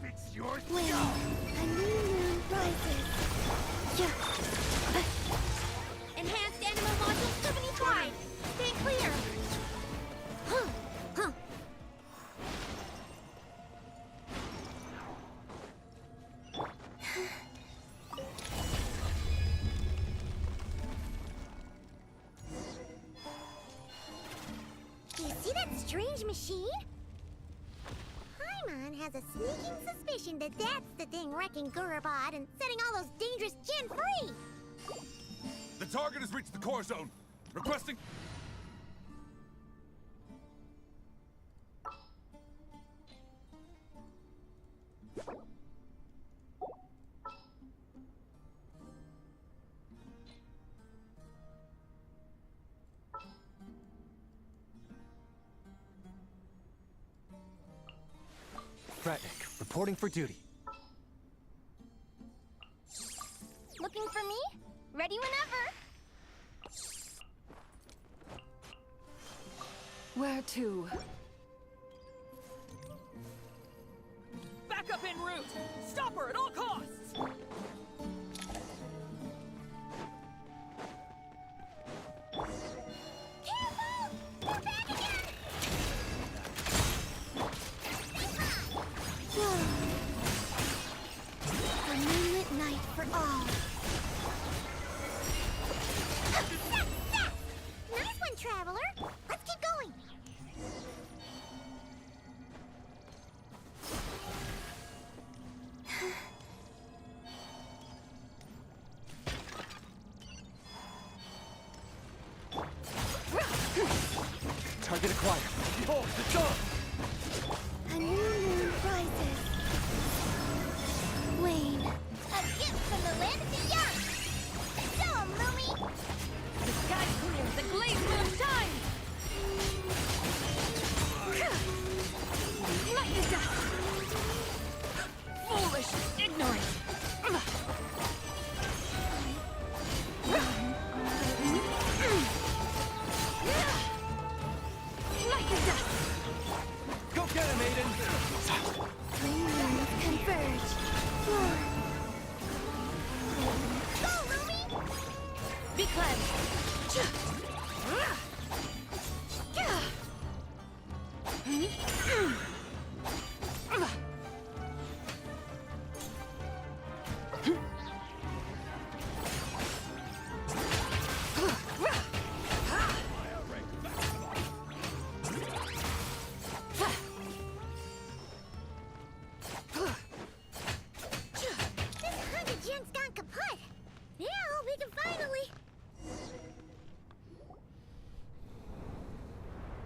Fix yours. When a new moon rises. Enhanced animal module 75. Stay clear. Do you see that strange machine? Paimon has a sneaking suspicion that that's the thing wrecking Gorobod and setting all those dangerous Jinn free. The target has reached the core zone. Requesting... Fretnik, reporting for duty. Looking for me? Ready whenever. Where to? Back up en route! Stop her at all costs! Careful! They're back again! A moonlit night for all. Nice one, Traveler! Let's keep going! Target acquired. Behold, the dawn! A new moon rises. Wane, a gift from the land beyond. Show 'em, Lumi! The sky clears, the glazed moon shines! Light is dust! Foolish, ignorant! Light is dust! Go get him, Aiden! Twin moons converge. Go, Lumi! Be cleansed! This 100 gen's gone kaput. Now we can finally...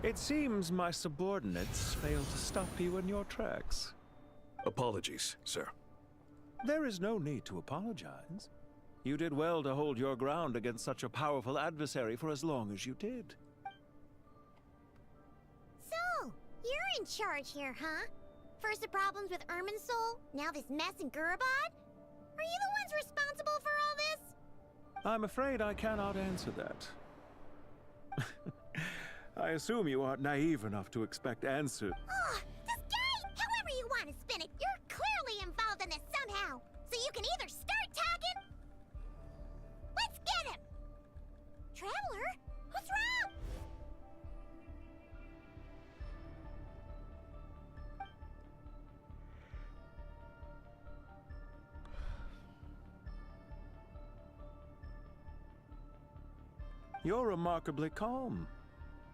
It seems my subordinates failed to stop you in your tracks. Apologies, sir. There is no need to apologize. You did well to hold your ground against such a powerful adversary for as long as you did. So, you're in charge here, huh? First the problems with Irminsul, now this mess in Gurabad? Are you the ones responsible for all this? I'm afraid I cannot answer that. I assume you aren't naive enough to expect answers. Ugh, this guy! However you want to spin it, you're clearly involved in this somehow. So you can either start talking... Let's get him! Traveler? What's wrong? You're remarkably calm.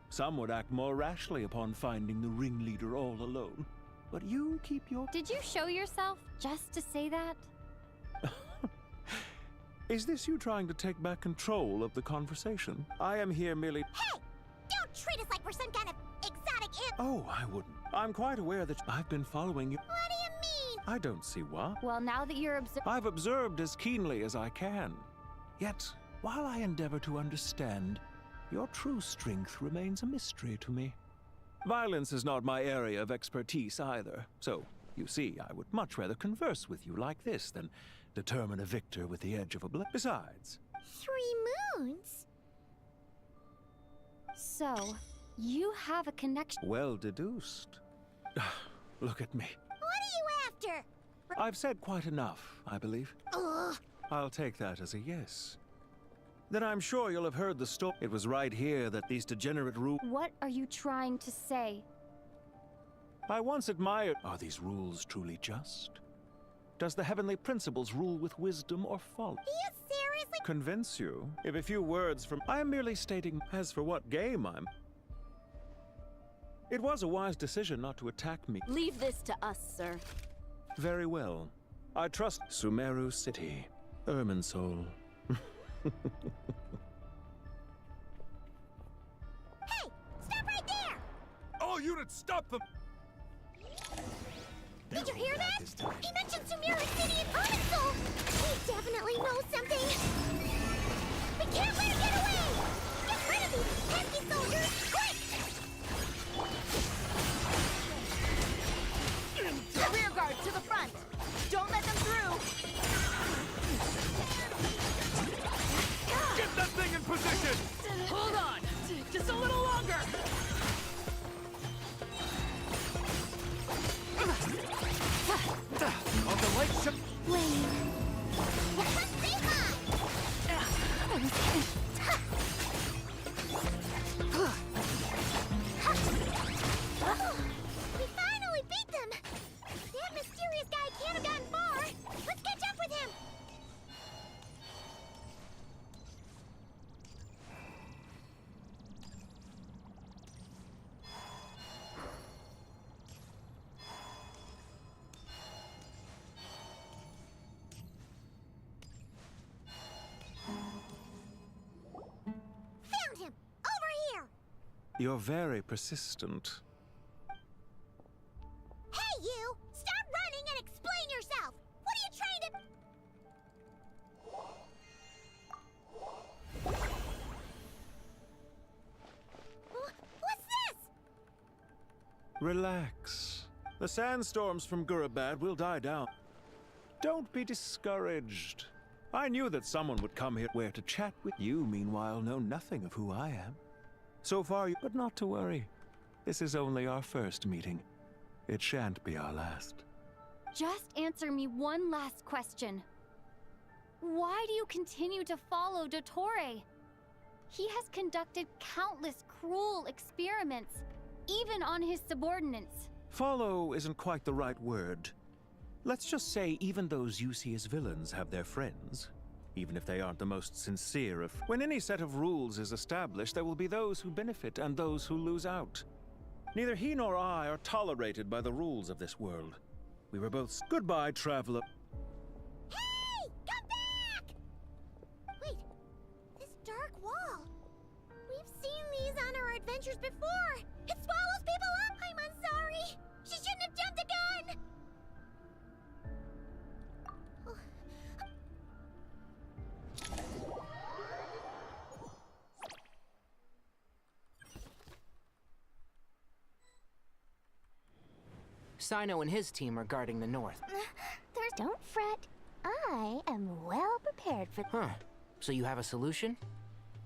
Some would act more rashly upon finding the ringleader all alone. But you keep your... Did you show yourself just to say that? Is this you trying to take back control of the conversation? I am here merely... Hey! Don't treat us like we're some kind of exotic imp! Oh, I wouldn't. I'm quite aware that I've been following you. What do you mean? I don't see what. Well, now that you're I've observed as keenly as I can. Yet, while I endeavor to understand, your true strength remains a mystery to me. Violence is not my area of expertise either, so, you see, I would much rather converse with you like this than determine a victor with the edge of a blade. Besides... 3 moons? So, you have a connection. Well deduced. Look at me. What are you after? I've said quite enough, I believe. Ugh. I'll take that as a yes. Then I'm sure you'll have heard the story. It was right here that these degenerate rules... What are you trying to say? I once admired... Are these rules truly just? Does the heavenly principles rule with wisdom or folly? You seriously... Convince you? If a few words from... I am merely stating... As for what game I'm... It was a wise decision not to attack me. Leave this to us, sir. Very well. I trust Sumeru City, Irminsul. Hey! Stop right there! All units, stop them! Did you hear that? He mentioned Sumeru City and Irminsul! He definitely knows something! We can't let him get away! Get rid of these pesky soldiers, quick! The rear guard to the front! Don't let them through! Get that thing in position! Hold on! Just a little longer! On the light ship. Wait. We finally beat them! That mysterious guy can't have gotten far! Let's catch up with him! Found him! Over here! You're very persistent. Hey, you! Stop running and explain yourself! What are you trying to... What's this? Relax. The sandstorms from Gurabad will die down. Don't be discouraged. I knew that someone would come here where to chat with you, meanwhile, know nothing of who I am. So far, but not to worry. This is only our first meeting. It shan't be our last. Just answer me one last question. Why do you continue to follow Dottore? He has conducted countless cruel experiments, even on his subordinates. Follow isn't quite the right word. Let's just say even those you see as villains have their friends, even if they aren't the most sincere of... When any set of rules is established, there will be those who benefit and those who lose out. Neither he nor I are tolerated by the rules of this world. We were both... Goodbye, traveler. Hey! Come back! Wait, this dark wall. We've seen these on our adventures before. It swallows people up! I'm sorry. She shouldn't have jumped the gun! Sino and his team are guarding the north. Don't fret. I am well prepared for... Huh. So you have a solution?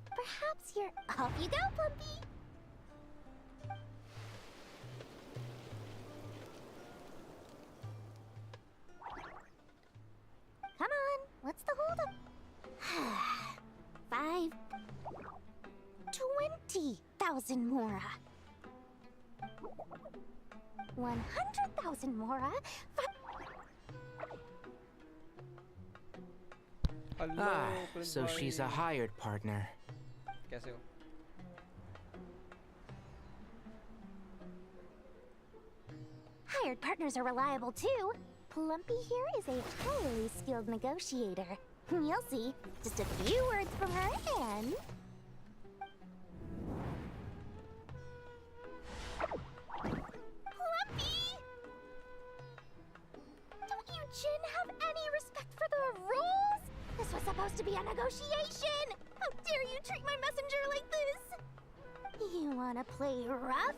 Perhaps you're... Off you go, Plumpy! Come on, what's the holdup? 20,000 Mora. 100,000 Mora. Ah, so she's a hired partner. कैसे हो? Hired partners are reliable too. Plumpy here is a highly skilled negotiator. You'll see. Just a few words from her and... Plumpy! Don't you, Jin, have any respect for the rules? This was supposed to be a negotiation! How dare you treat my messenger like this? You wanna play rough?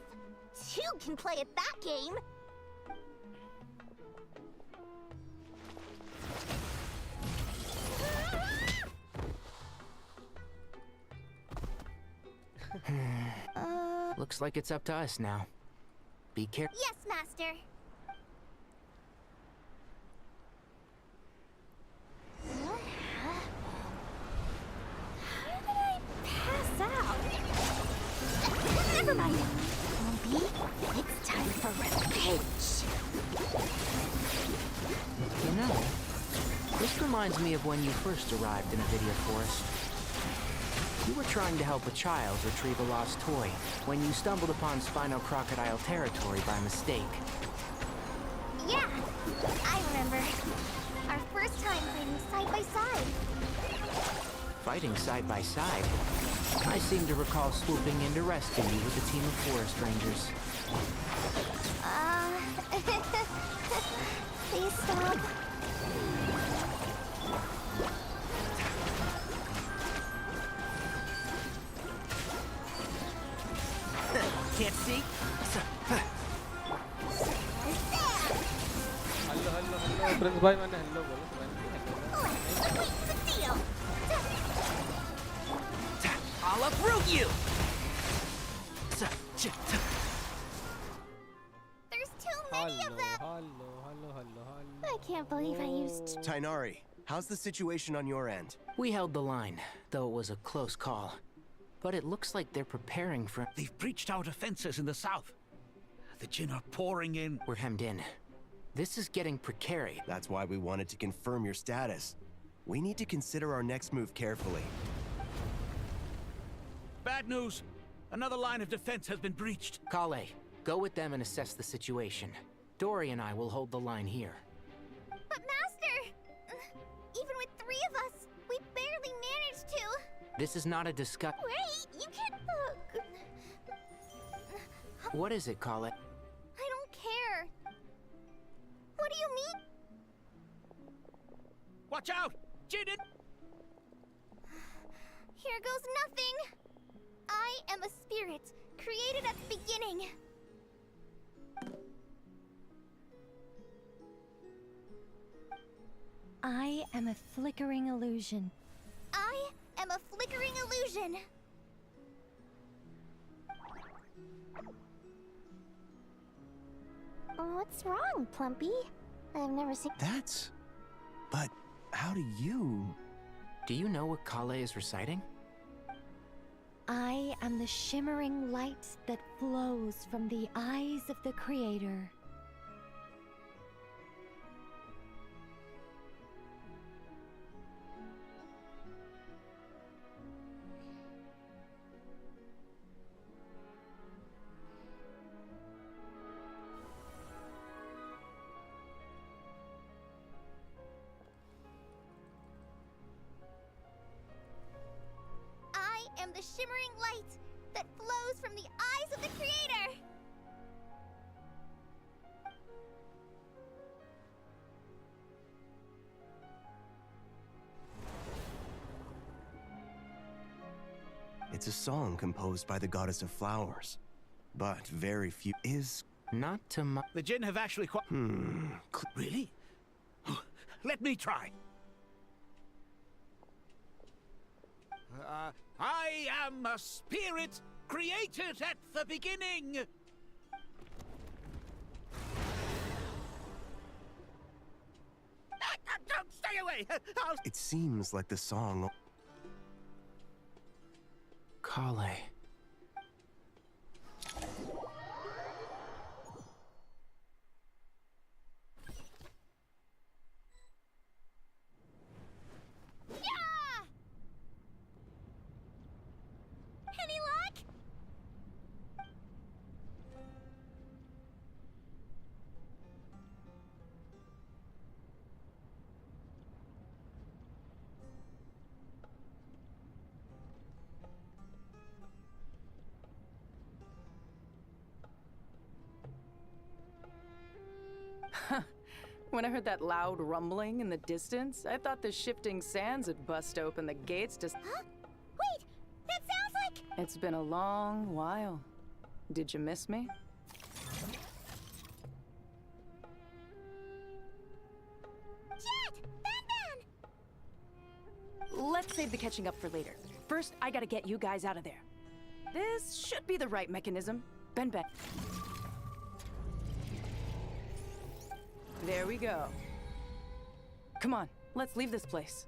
Two can play at that game! Looks like it's up to us now. Be careful. Yes, Master. How did I pass out? Never mind. Plumpy, it's time for revenge. You know, this reminds me of when you first arrived in Avidia Forest. You were trying to help a child retrieve a lost toy when you stumbled upon Spino Crocodile territory by mistake. Yeah, I remember. Our first time fighting side by side. fighting side by side. I seem to recall swooping in to rescue you with a team of forest rangers. Please stop. Can't see? Hello hello hello Prince भाई मैंने hello बोला I'll uproot you! There's too many of them! I can't believe I used... Tainari, how's the situation on your end? We held the line, though it was a close call. But it looks like they're preparing for... They've breached our defenses in the south. The Jinn are pouring in. We're hemmed in. This is getting precarious. That's why we wanted to confirm your status. We need to consider our next move carefully. Bad news. Another line of defense has been breached. Kale, go with them and assess the situation. Dory and I will hold the line here. But Master! Even with 3 of us, we barely managed to... This is not a discussion. Wait, you can't... What is it, Kale? I don't care. What do you mean? Watch out! Jinn! Here goes nothing. I am a spirit, created at the beginning. I am a flickering illusion. I am a flickering illusion. What's wrong, Plumpy? I've never seen... That's... But how do you... Do you know what Kale is reciting? I am the shimmering light that flows from the eyes of the Creator. I am the shimmering light that flows from the eyes of the Creator! It's a song composed by the goddess of flowers. But very few is... Not to my... The Jinn have actually Really? Let me try. I am a spirit created at the beginning. Don't stay away. It seems like the song... Kale. Any luck? When I heard that loud rumbling in the distance, I thought the shifting sands had bust open the gates to... Huh? Wait! That sounds like... It's been a long while. Did you miss me? Jet! Batman! Let's save the catching up for later. First, I gotta get you guys out of there. This should be the right mechanism. Ben. There we go. Come on, let's leave this place.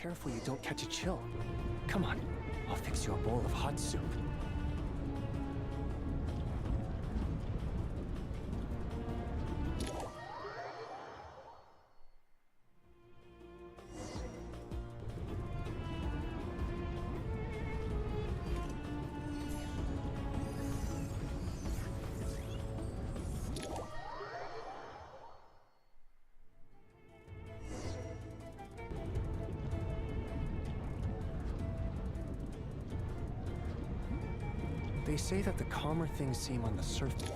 careful you don't catch a chill. Come on, I'll fix you a bowl of hot soup. They say that the calmer things seem on the surface.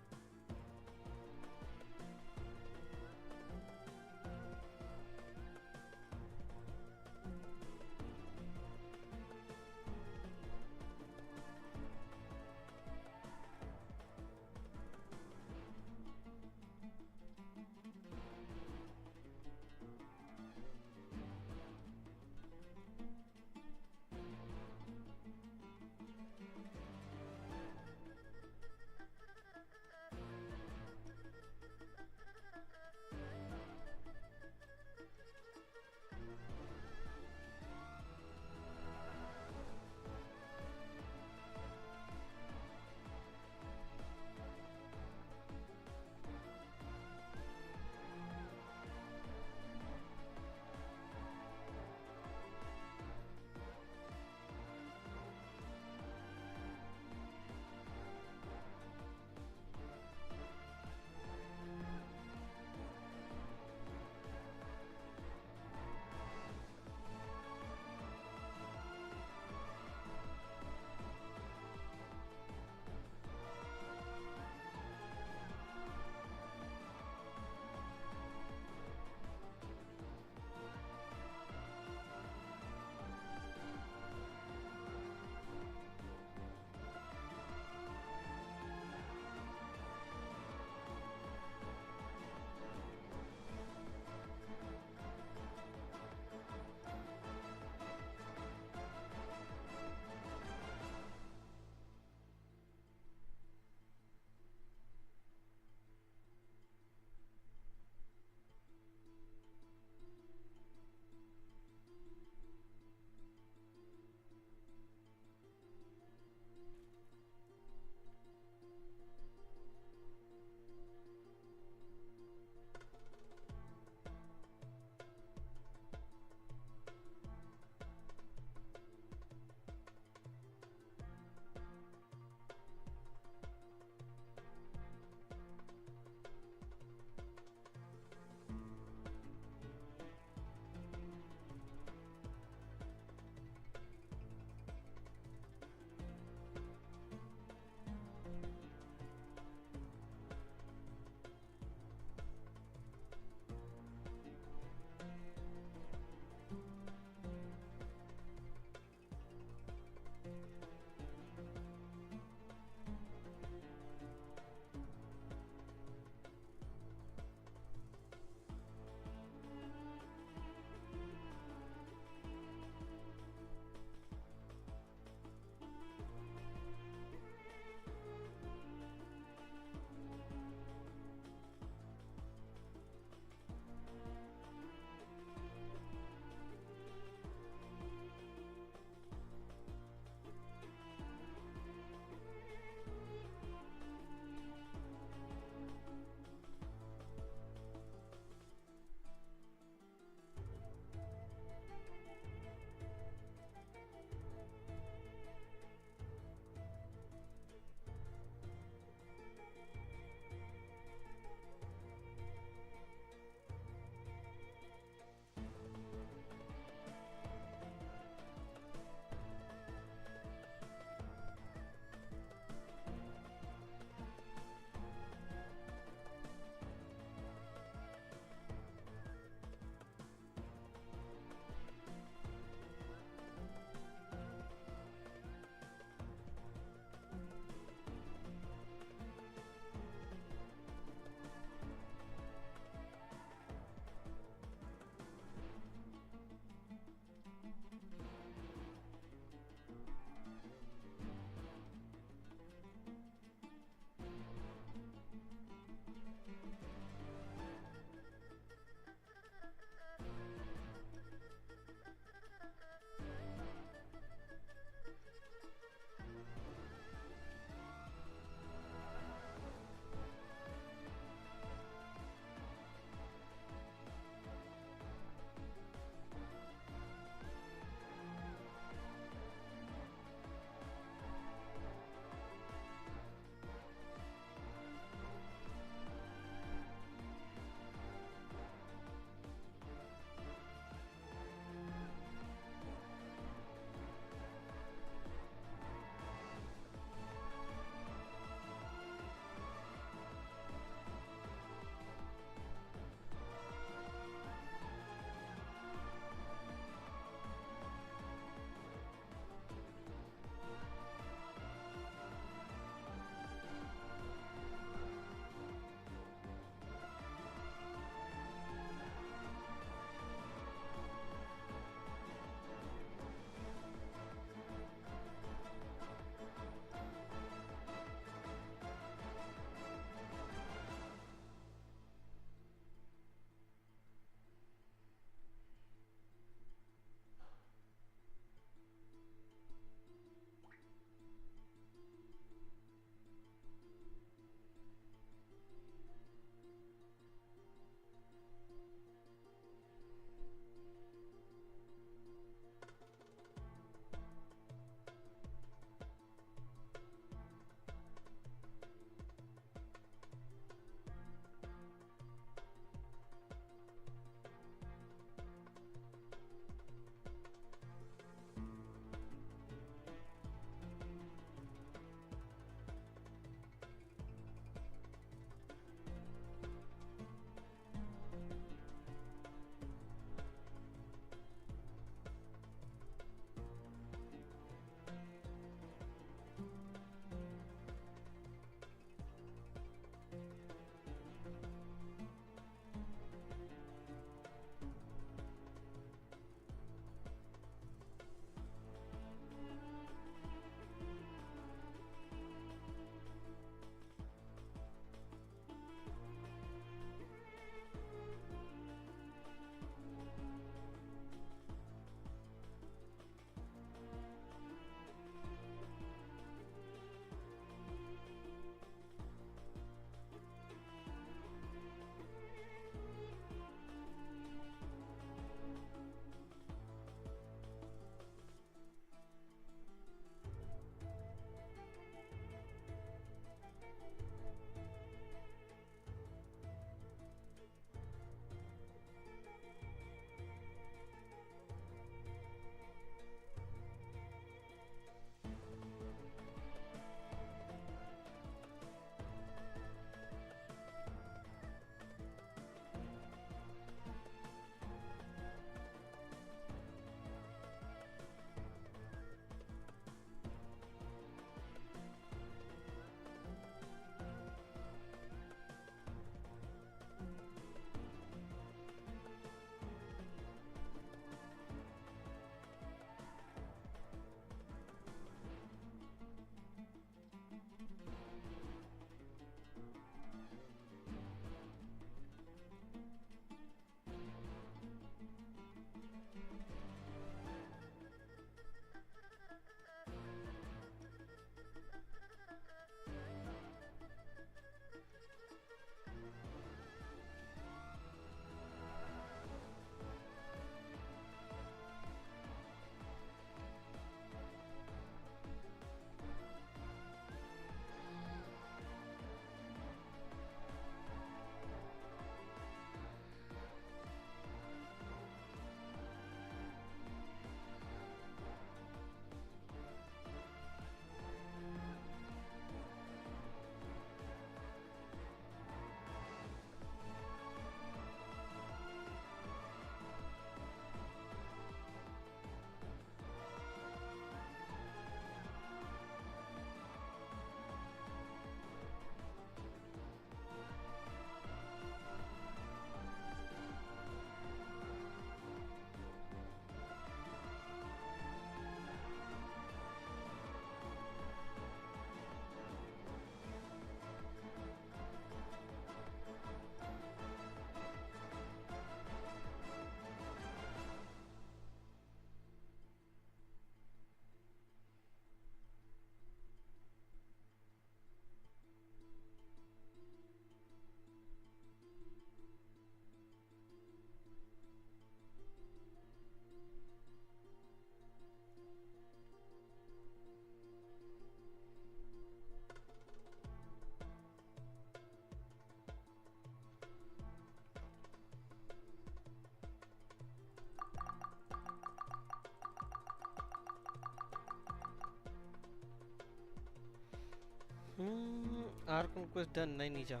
Our conquest done नहीं नीचा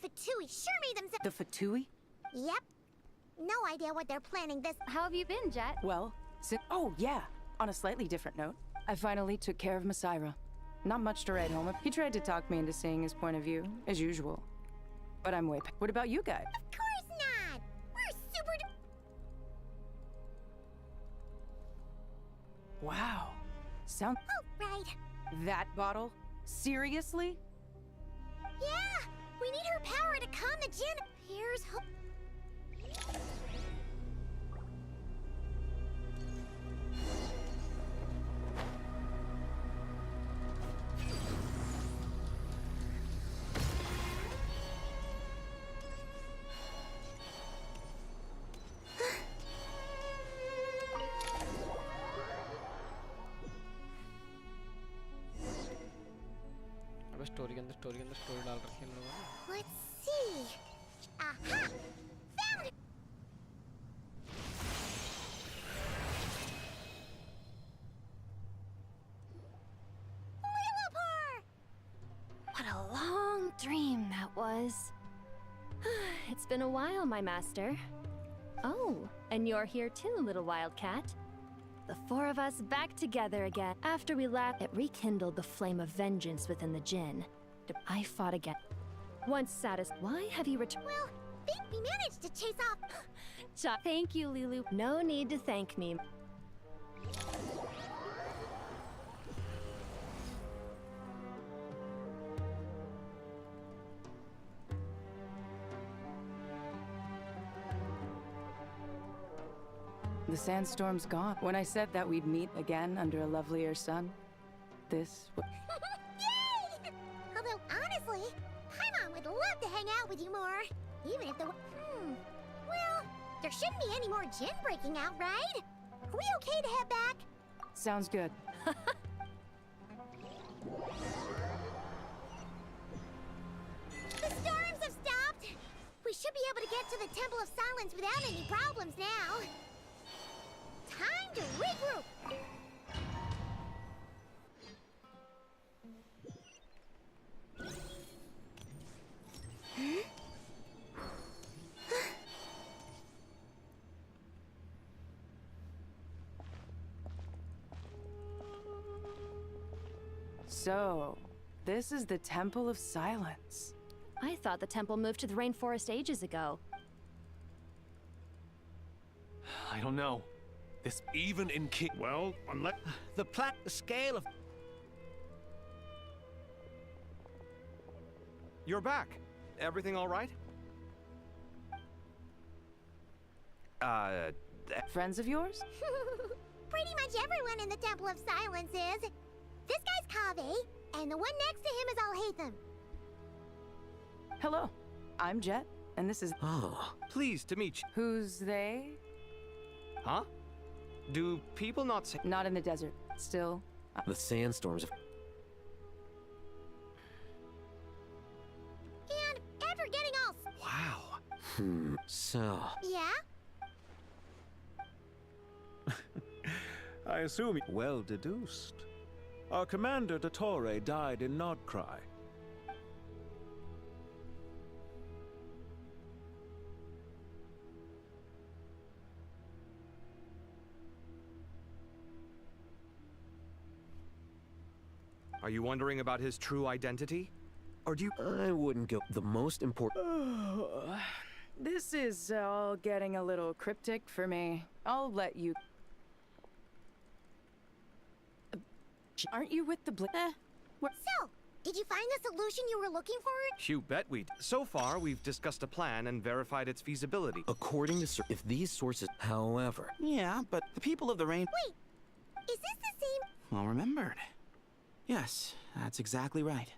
Fatui sure made themselves. The Fatui? Yep. No idea what they're planning this. How have you been, Jet? Well, oh yeah. On a slightly different note, I finally took care of Masaira. Not much to write home. He tried to talk me into seeing his point of view, as usual. But I'm way. What about you guys? Of course not. We're super. Wow. Sound. Oh right. That bottle? Seriously? Yeah. We need her power to calm the Jinn. Here's hope. अब story के अंदर story डाल रखी है इन लोगों ने Let's see. Aha! Found it! What a long dream that was. It's been a while, my master. Oh, and you're here too, little wildcat. The four of us back together again. After we left, it rekindled the flame of vengeance within the Jinn. I fought again. Once satisfied, why have you returned? Well, think we managed to chase off. Thank you, Lulu. No need to thank me. The sandstorm's gone. When I said that we'd meet again under a lovelier sun, this. Yay! Although honestly, Paimon would love to hang out with you more, even if the. Well, there shouldn't be any more Jinn breaking out, right? Are we okay to head back? Sounds good. The storms have stopped. We should be able to get to the Temple of Silence without any problems now. Time to regroup. So, this is the Temple of Silence. I thought the temple moved to the rainforest ages ago. I don't know. This even in Well, unless The scale of. You're back. Everything all right? Friends of yours? Pretty much everyone in the Temple of Silence is. This guy's Kaveh, and the one next to him is Alhaitham. Hello, I'm Jet, and this is. Oh, pleased to meet you. Who's they? Huh? Do people not say? Not in the desert. Still. The sandstorms. And after getting all. Wow. So. Yeah? I assume well deduced. Our commander, Dottore, died in Nodcry. Are you wondering about his true identity? Or do you... I wouldn't go. The most important... This is all getting a little cryptic for me. I'll let you... Aren't you with the So, did you find the solution you were looking for? You bet we did. So far, we've discussed a plan and verified its feasibility. According to if these sources, however... Yeah, but the people of the rain... Wait, is this the same? Well remembered. Yes, that's exactly right.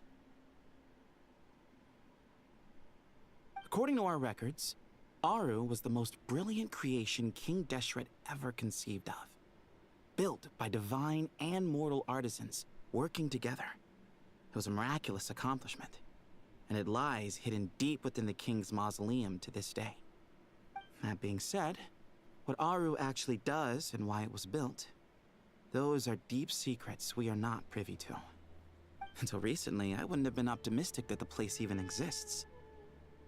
According to our records, Aru was the most brilliant creation King Deshret ever conceived of. Built by divine and mortal artisans working together. It was a miraculous accomplishment, and it lies hidden deep within the king's mausoleum to this day. That being said, what Aru actually does and why it was built, those are deep secrets we are not privy to. Until recently, I wouldn't have been optimistic that the place even exists.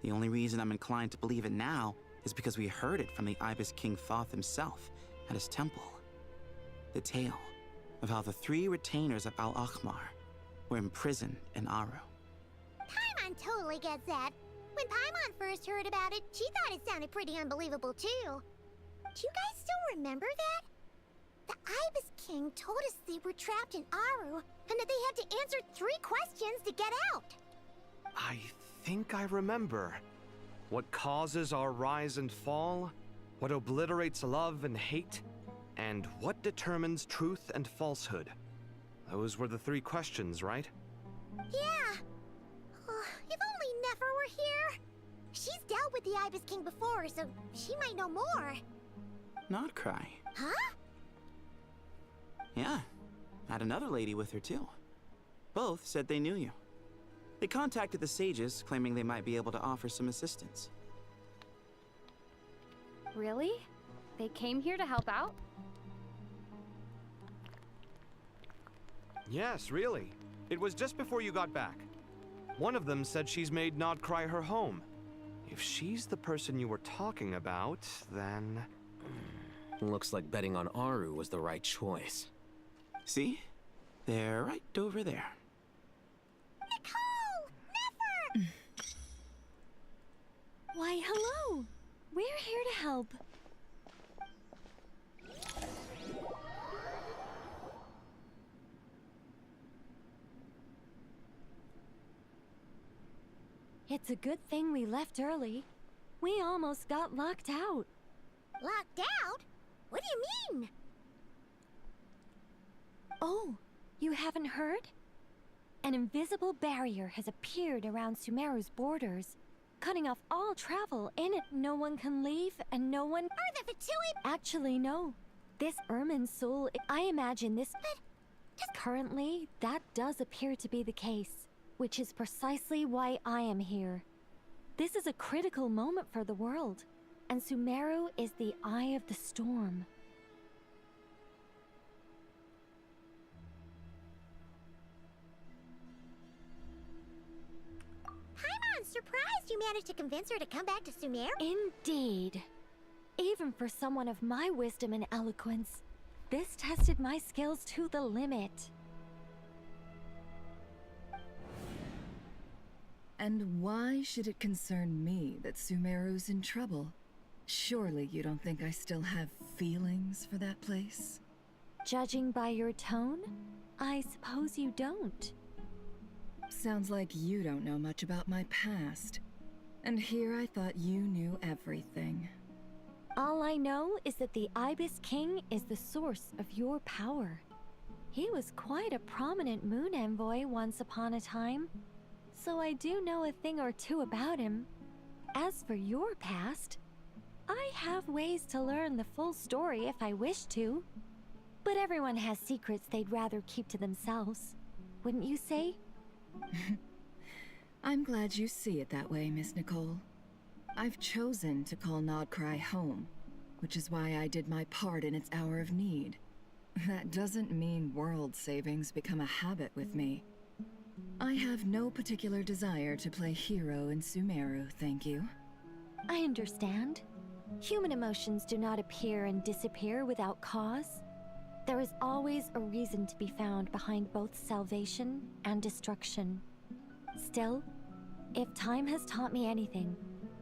The only reason I'm inclined to believe it now is because we heard it from the Ibis King Thoth himself at his temple. The tale of how the 3 retainers of Al-Akhmar were imprisoned in Aru. Paimon totally gets that. When Paimon first heard about it, she thought it sounded pretty unbelievable too. Do you guys still remember that? The Ibis King told us they were trapped in Aru, and that they had to answer 3 questions to get out. I think I remember. What causes our rise and fall? What obliterates love and hate? And what determines truth and falsehood? Those were the 3 questions, right? Yeah. If only Nefer were here. She's dealt with the Ibis King before, so she might know more. Not cry. Huh? Yeah. Had another lady with her too. Both said they knew you. They contacted the sages, claiming they might be able to offer some assistance. Really? They came here to help out? Yes, really. It was just before you got back. One of them said she's made Nod Cry her home. If she's the person you were talking about, then... Looks like betting on Aru was the right choice. See? They're right over there. Nicole! Nefer! Why, hello! We're here to help. It's a good thing we left early. We almost got locked out. Locked out? What do you mean? Oh, you haven't heard? An invisible barrier has appeared around Sumeru's borders, cutting off all travel. In it, no one can leave and no one... Are the Fatui... Actually, no. This Ermin's soul, I imagine this... But currently, that does appear to be the case, which is precisely why I am here. This is a critical moment for the world, and Sumeru is the eye of the storm. Paimon's surprised you managed to convince her to come back to Sumeru. Indeed. Even for someone of my wisdom and eloquence, this tested my skills to the limit. And why should it concern me that Sumeru's in trouble? Surely you don't think I still have feelings for that place? Judging by your tone, I suppose you don't. Sounds like you don't know much about my past. And here I thought you knew everything. All I know is that the Ibis King is the source of your power. He was quite a prominent moon envoy once upon a time, so I do know a thing or two about him. As for your past, I have ways to learn the full story if I wish to. But everyone has secrets they'd rather keep to themselves, wouldn't you say? I'm glad you see it that way, Miss Nicole. I've chosen to call Nod Cry home, which is why I did my part in its hour of need. That doesn't mean world savings become a habit with me. I have no particular desire to play hero in Sumeru, thank you. I understand. Human emotions do not appear and disappear without cause. There is always a reason to be found behind both salvation and destruction. Still, if time has taught me anything,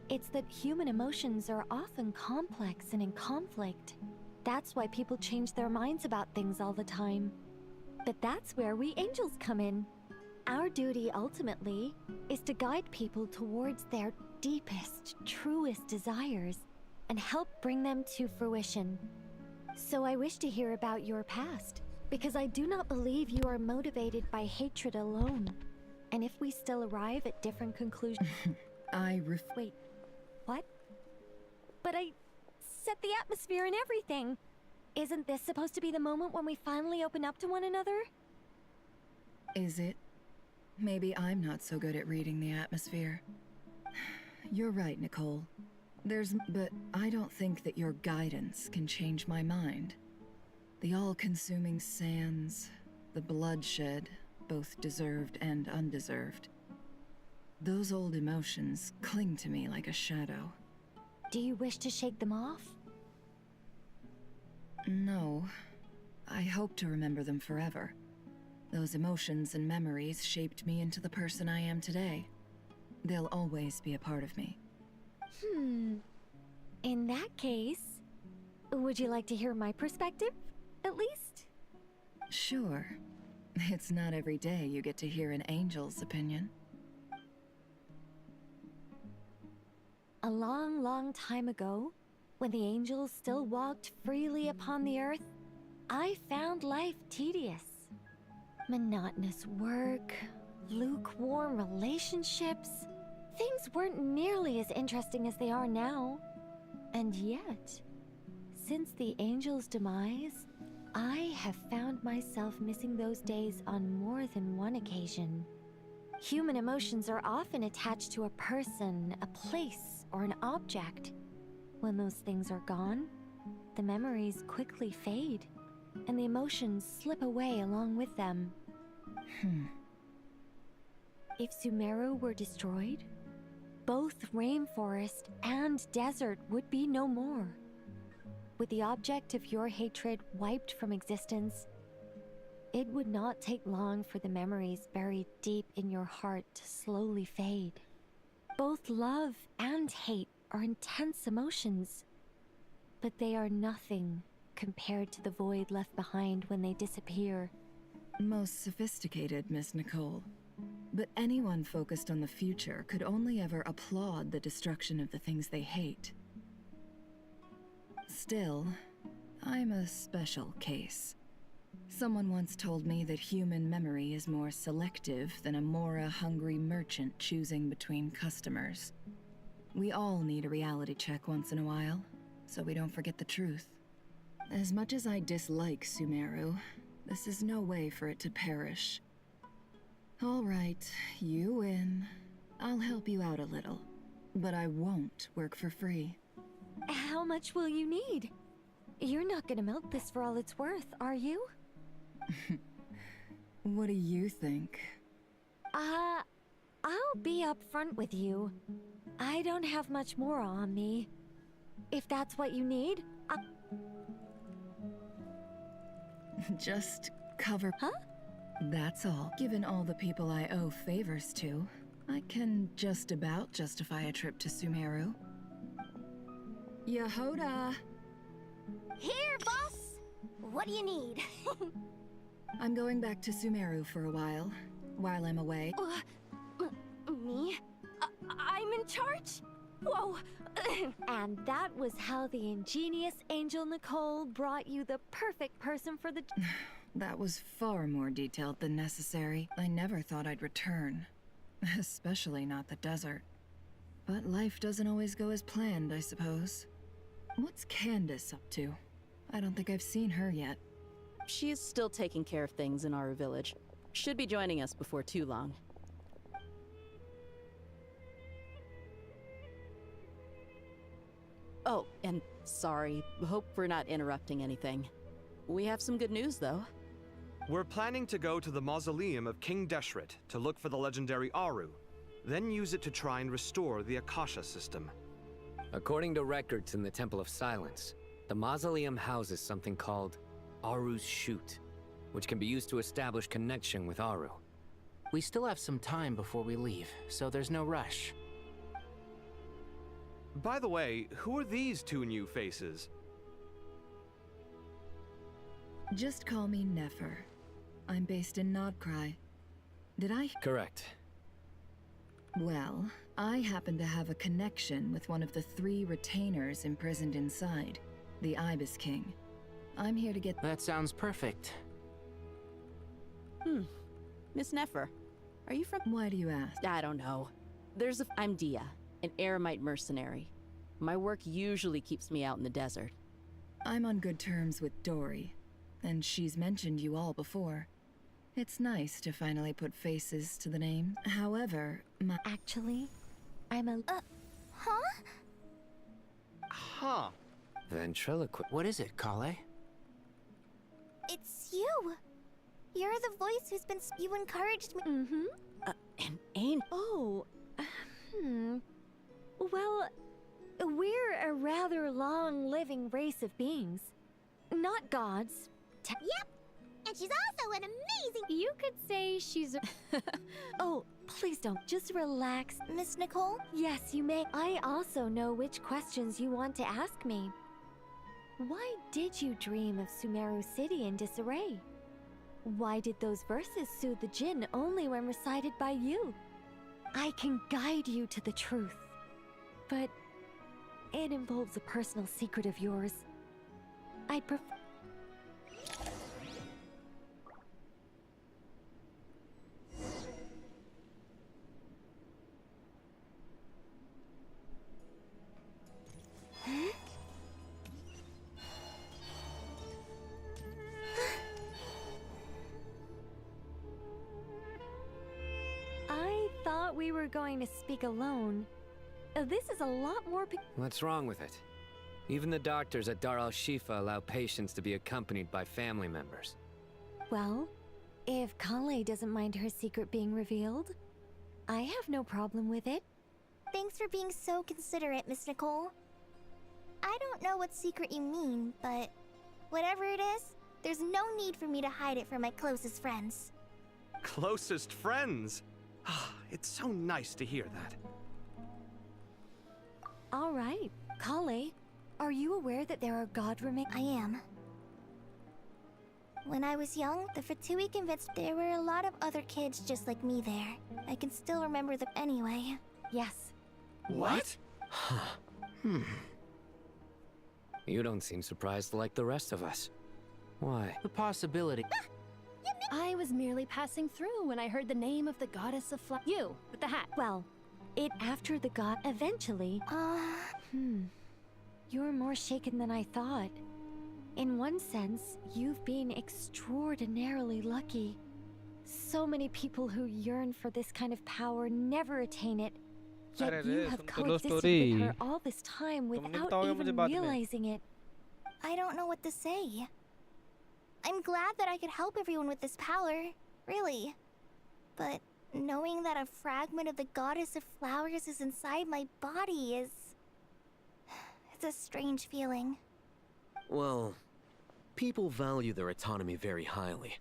It's that human emotions are often complex and in conflict. That's why people change their minds about things all the time. But that's where we angels come in. Our duty, ultimately, is to guide people towards their deepest, truest desires and help bring them to fruition. So I wish to hear about your past, because I do not believe you are motivated by hatred alone. And if we still arrive at different conclusions... Wait, what? But I set the atmosphere and everything. Isn't this supposed to be the moment when we finally open up to one another? Is it? Maybe I'm not so good at reading the atmosphere. You're right, Nicole. But I don't think that your guidance can change my mind. The all-consuming sands, the bloodshed, both deserved and undeserved. Those old emotions cling to me like a shadow. Do you wish to shake them off? No. I hope to remember them forever. Those emotions and memories shaped me into the person I am today. They'll always be a part of me. In that case, would you like to hear my perspective, at least? Sure. It's not every day you get to hear an angel's opinion. A long, long time ago, when the angels still walked freely upon the earth, I found life tedious. Monotonous work, lukewarm relationships. Things weren't nearly as interesting as they are now. And yet, since the angels' demise, I have found myself missing those days on more than one occasion. Human emotions are often attached to a person, a place, or an object. When those things are gone, the memories quickly fade, and the emotions slip away along with them. If Sumeru were destroyed, both rainforest and desert would be no more. With the object of your hatred wiped from existence, it would not take long for the memories buried deep in your heart to slowly fade. Both love and hate are intense emotions, but they are nothing compared to the void left behind when they disappear. Most sophisticated, Miss Nicole. But anyone focused on the future could only ever applaud the destruction of the things they hate. Still, I'm a special case. Someone once told me that human memory is more selective than a Mora-hungry merchant choosing between customers. We all need a reality check once in a while, so we don't forget the truth. As much as I dislike Sumeru, this is no way for it to perish. All right, you win. I'll help you out a little, but I won't work for free. How much will you need? You're not gonna milk this for all it's worth, are you? What do you think? I'll be upfront with you. I don't have much more on me. If that's what you need, Just cover... Huh? That's all. Given all the people I owe favors to, I can just about justify a trip to Sumeru. Yehoda! Here, boss! What do you need? I'm going back to Sumeru for a while I'm away. Me? I'm in charge? Whoa! And that was how the ingenious Angel Nicole brought you the perfect person for the... That was far more detailed than necessary. I never thought I'd return. Especially not the desert. But life doesn't always go as planned, I suppose. What's Candace up to? I don't think I've seen her yet. She is still taking care of things in our village. Should be joining us before too long. Oh, and sorry. Hope we're not interrupting anything. We have some good news, though. We're planning to go to the mausoleum of King Deshret to look for the legendary Aru, then use it to try and restore the Akasha system. According to records in the Temple of Silence, the mausoleum houses something called Aru's Chute, which can be used to establish connection with Aru. We still have some time before we leave, so there's no rush. By the way, who are these two new faces? Just call me Nefer. I'm based in Nodcry. Did I? Correct. Well, I happen to have a connection with one of the 3 retainers imprisoned inside, the Ibis King. I'm here to get— That sounds perfect. Miss Nefer, are you from— Why do you ask? I don't know. I'm Dia, an Eremite mercenary. My work usually keeps me out in the desert. I'm on good terms with Dory, and she's mentioned you all before. It's nice to finally put faces to the name. However, Actually, I'm a... Huh? Huh. Ventriloquist. What is it, Kale? It's you. You're the voice who's been... You encouraged me. An angel. Oh, Well, we're a rather long-living race of beings. Not gods. Yep. And she's also an amazing... You could say she's a... Oh, please don't. Just relax. Miss Nicole? Yes, you may. I also know which questions you want to ask me. Why did you dream of Sumeru City in disarray? Why did those verses soothe the Jinn only when recited by you? I can guide you to the truth, but it involves a personal secret of yours. I'd prefer... I thought we were going to speak alone. This is a lot more... What's wrong with it? Even the doctors at Dar al-Shifa allow patients to be accompanied by family members. Well, if Kale doesn't mind her secret being revealed, I have no problem with it. Thanks for being so considerate, Miss Nicole. I don't know what secret you mean, but whatever it is, there's no need for me to hide it from my closest friends. Closest friends? It's so nice to hear that. All right, Kale, are you aware that there are god remains? I am. When I was young, the Fatui convinced there were a lot of other kids just like me there. I can still remember them anyway. Yes. What? You don't seem surprised like the rest of us. Why? The possibility. I was merely passing through when I heard the name of the goddess of You, with the hat. Well, it after the god eventually. You're more shaken than I thought. In one sense, you've been extraordinarily lucky. So many people who yearn for this kind of power never attain it. Yet you have coexisted with her all this time without even realizing it. I don't know what to say. I'm glad that I could help everyone with this power, really. But knowing that a fragment of the goddess of flowers is inside my body is... It's a strange feeling. Well, people value their autonomy very highly.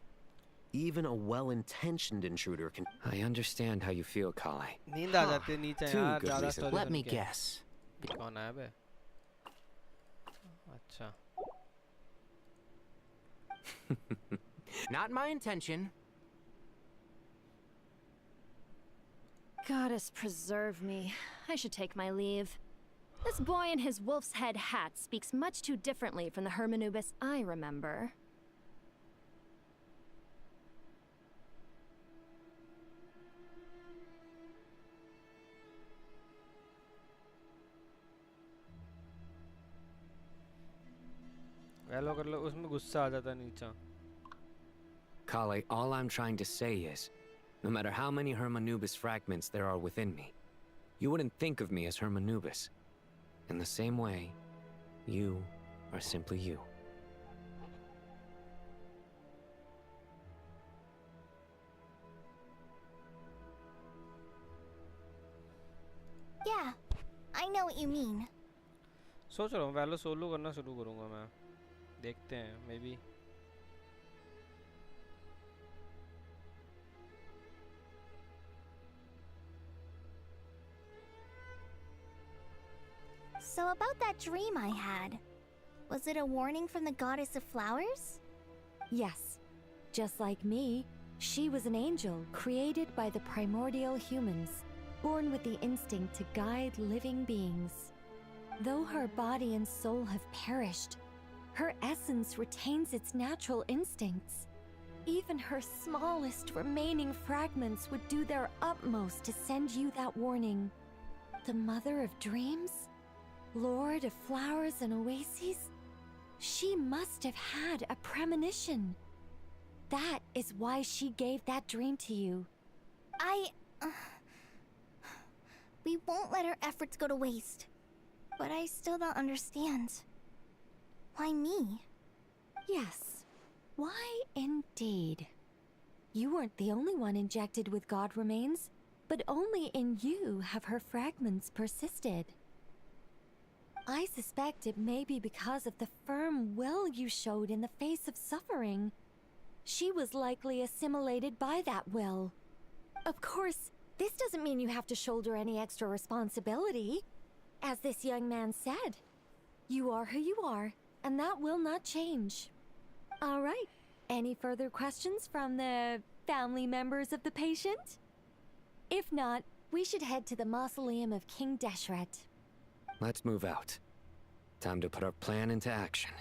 Even a well-intentioned intruder can... I understand how you feel, Kale. नींद आ जाती है नीचे यार ज़्यादा story Let me guess. कौन है बे? अच्छा. Not my intention. Goddess preserve me. I should take my leave. This boy in his wolf's head hat speaks much too differently from the Hermanubis I remember. Hello कर लो उसमें गुस्सा आ जाता है नीचे. Kale, all I'm trying to say is, no matter how many Hermanubis fragments there are within me, you wouldn't think of me as Hermanubis. In the same way, you are simply you. Yeah, I know what you mean. सोच रहा हूँ वैलो solo करना शुरू करूँगा मैं. देखते हैं maybe. So about that dream I had, was it a warning from the goddess of flowers? Yes. Just like me, she was an angel created by the primordial humans, born with the instinct to guide living beings. Though her body and soul have perished, her essence retains its natural instincts. Even her smallest remaining fragments would do their utmost to send you that warning. The Mother of Dreams? Lord of Flowers and Oases? She must have had a premonition. That is why she gave that dream to you. We won't let our efforts go to waste. But I still don't understand. Why me? Yes. Why indeed? You weren't the only one injected with god remains, but only in you have her fragments persisted. I suspect it may be because of the firm will you showed in the face of suffering. She was likely assimilated by that will. Of course, this doesn't mean you have to shoulder any extra responsibility. As this young man said, you are who you are, and that will not change. All right. Any further questions from the family members of the patient? If not, we should head to the mausoleum of King Deshret. Let's move out. Time to put our plan into action.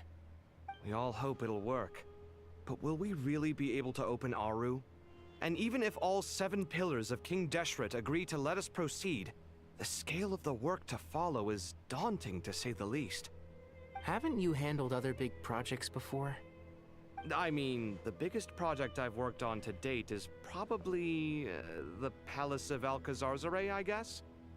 We all hope it'll work. But will we really be able to open Aru? And even if all 7 pillars of King Deshret agree to let us proceed, the scale of the work to follow is daunting, to say the least. Haven't you handled other big projects before? I mean, the biggest project I've worked on to date is probably the Palace of Alcazar's Array, I guess?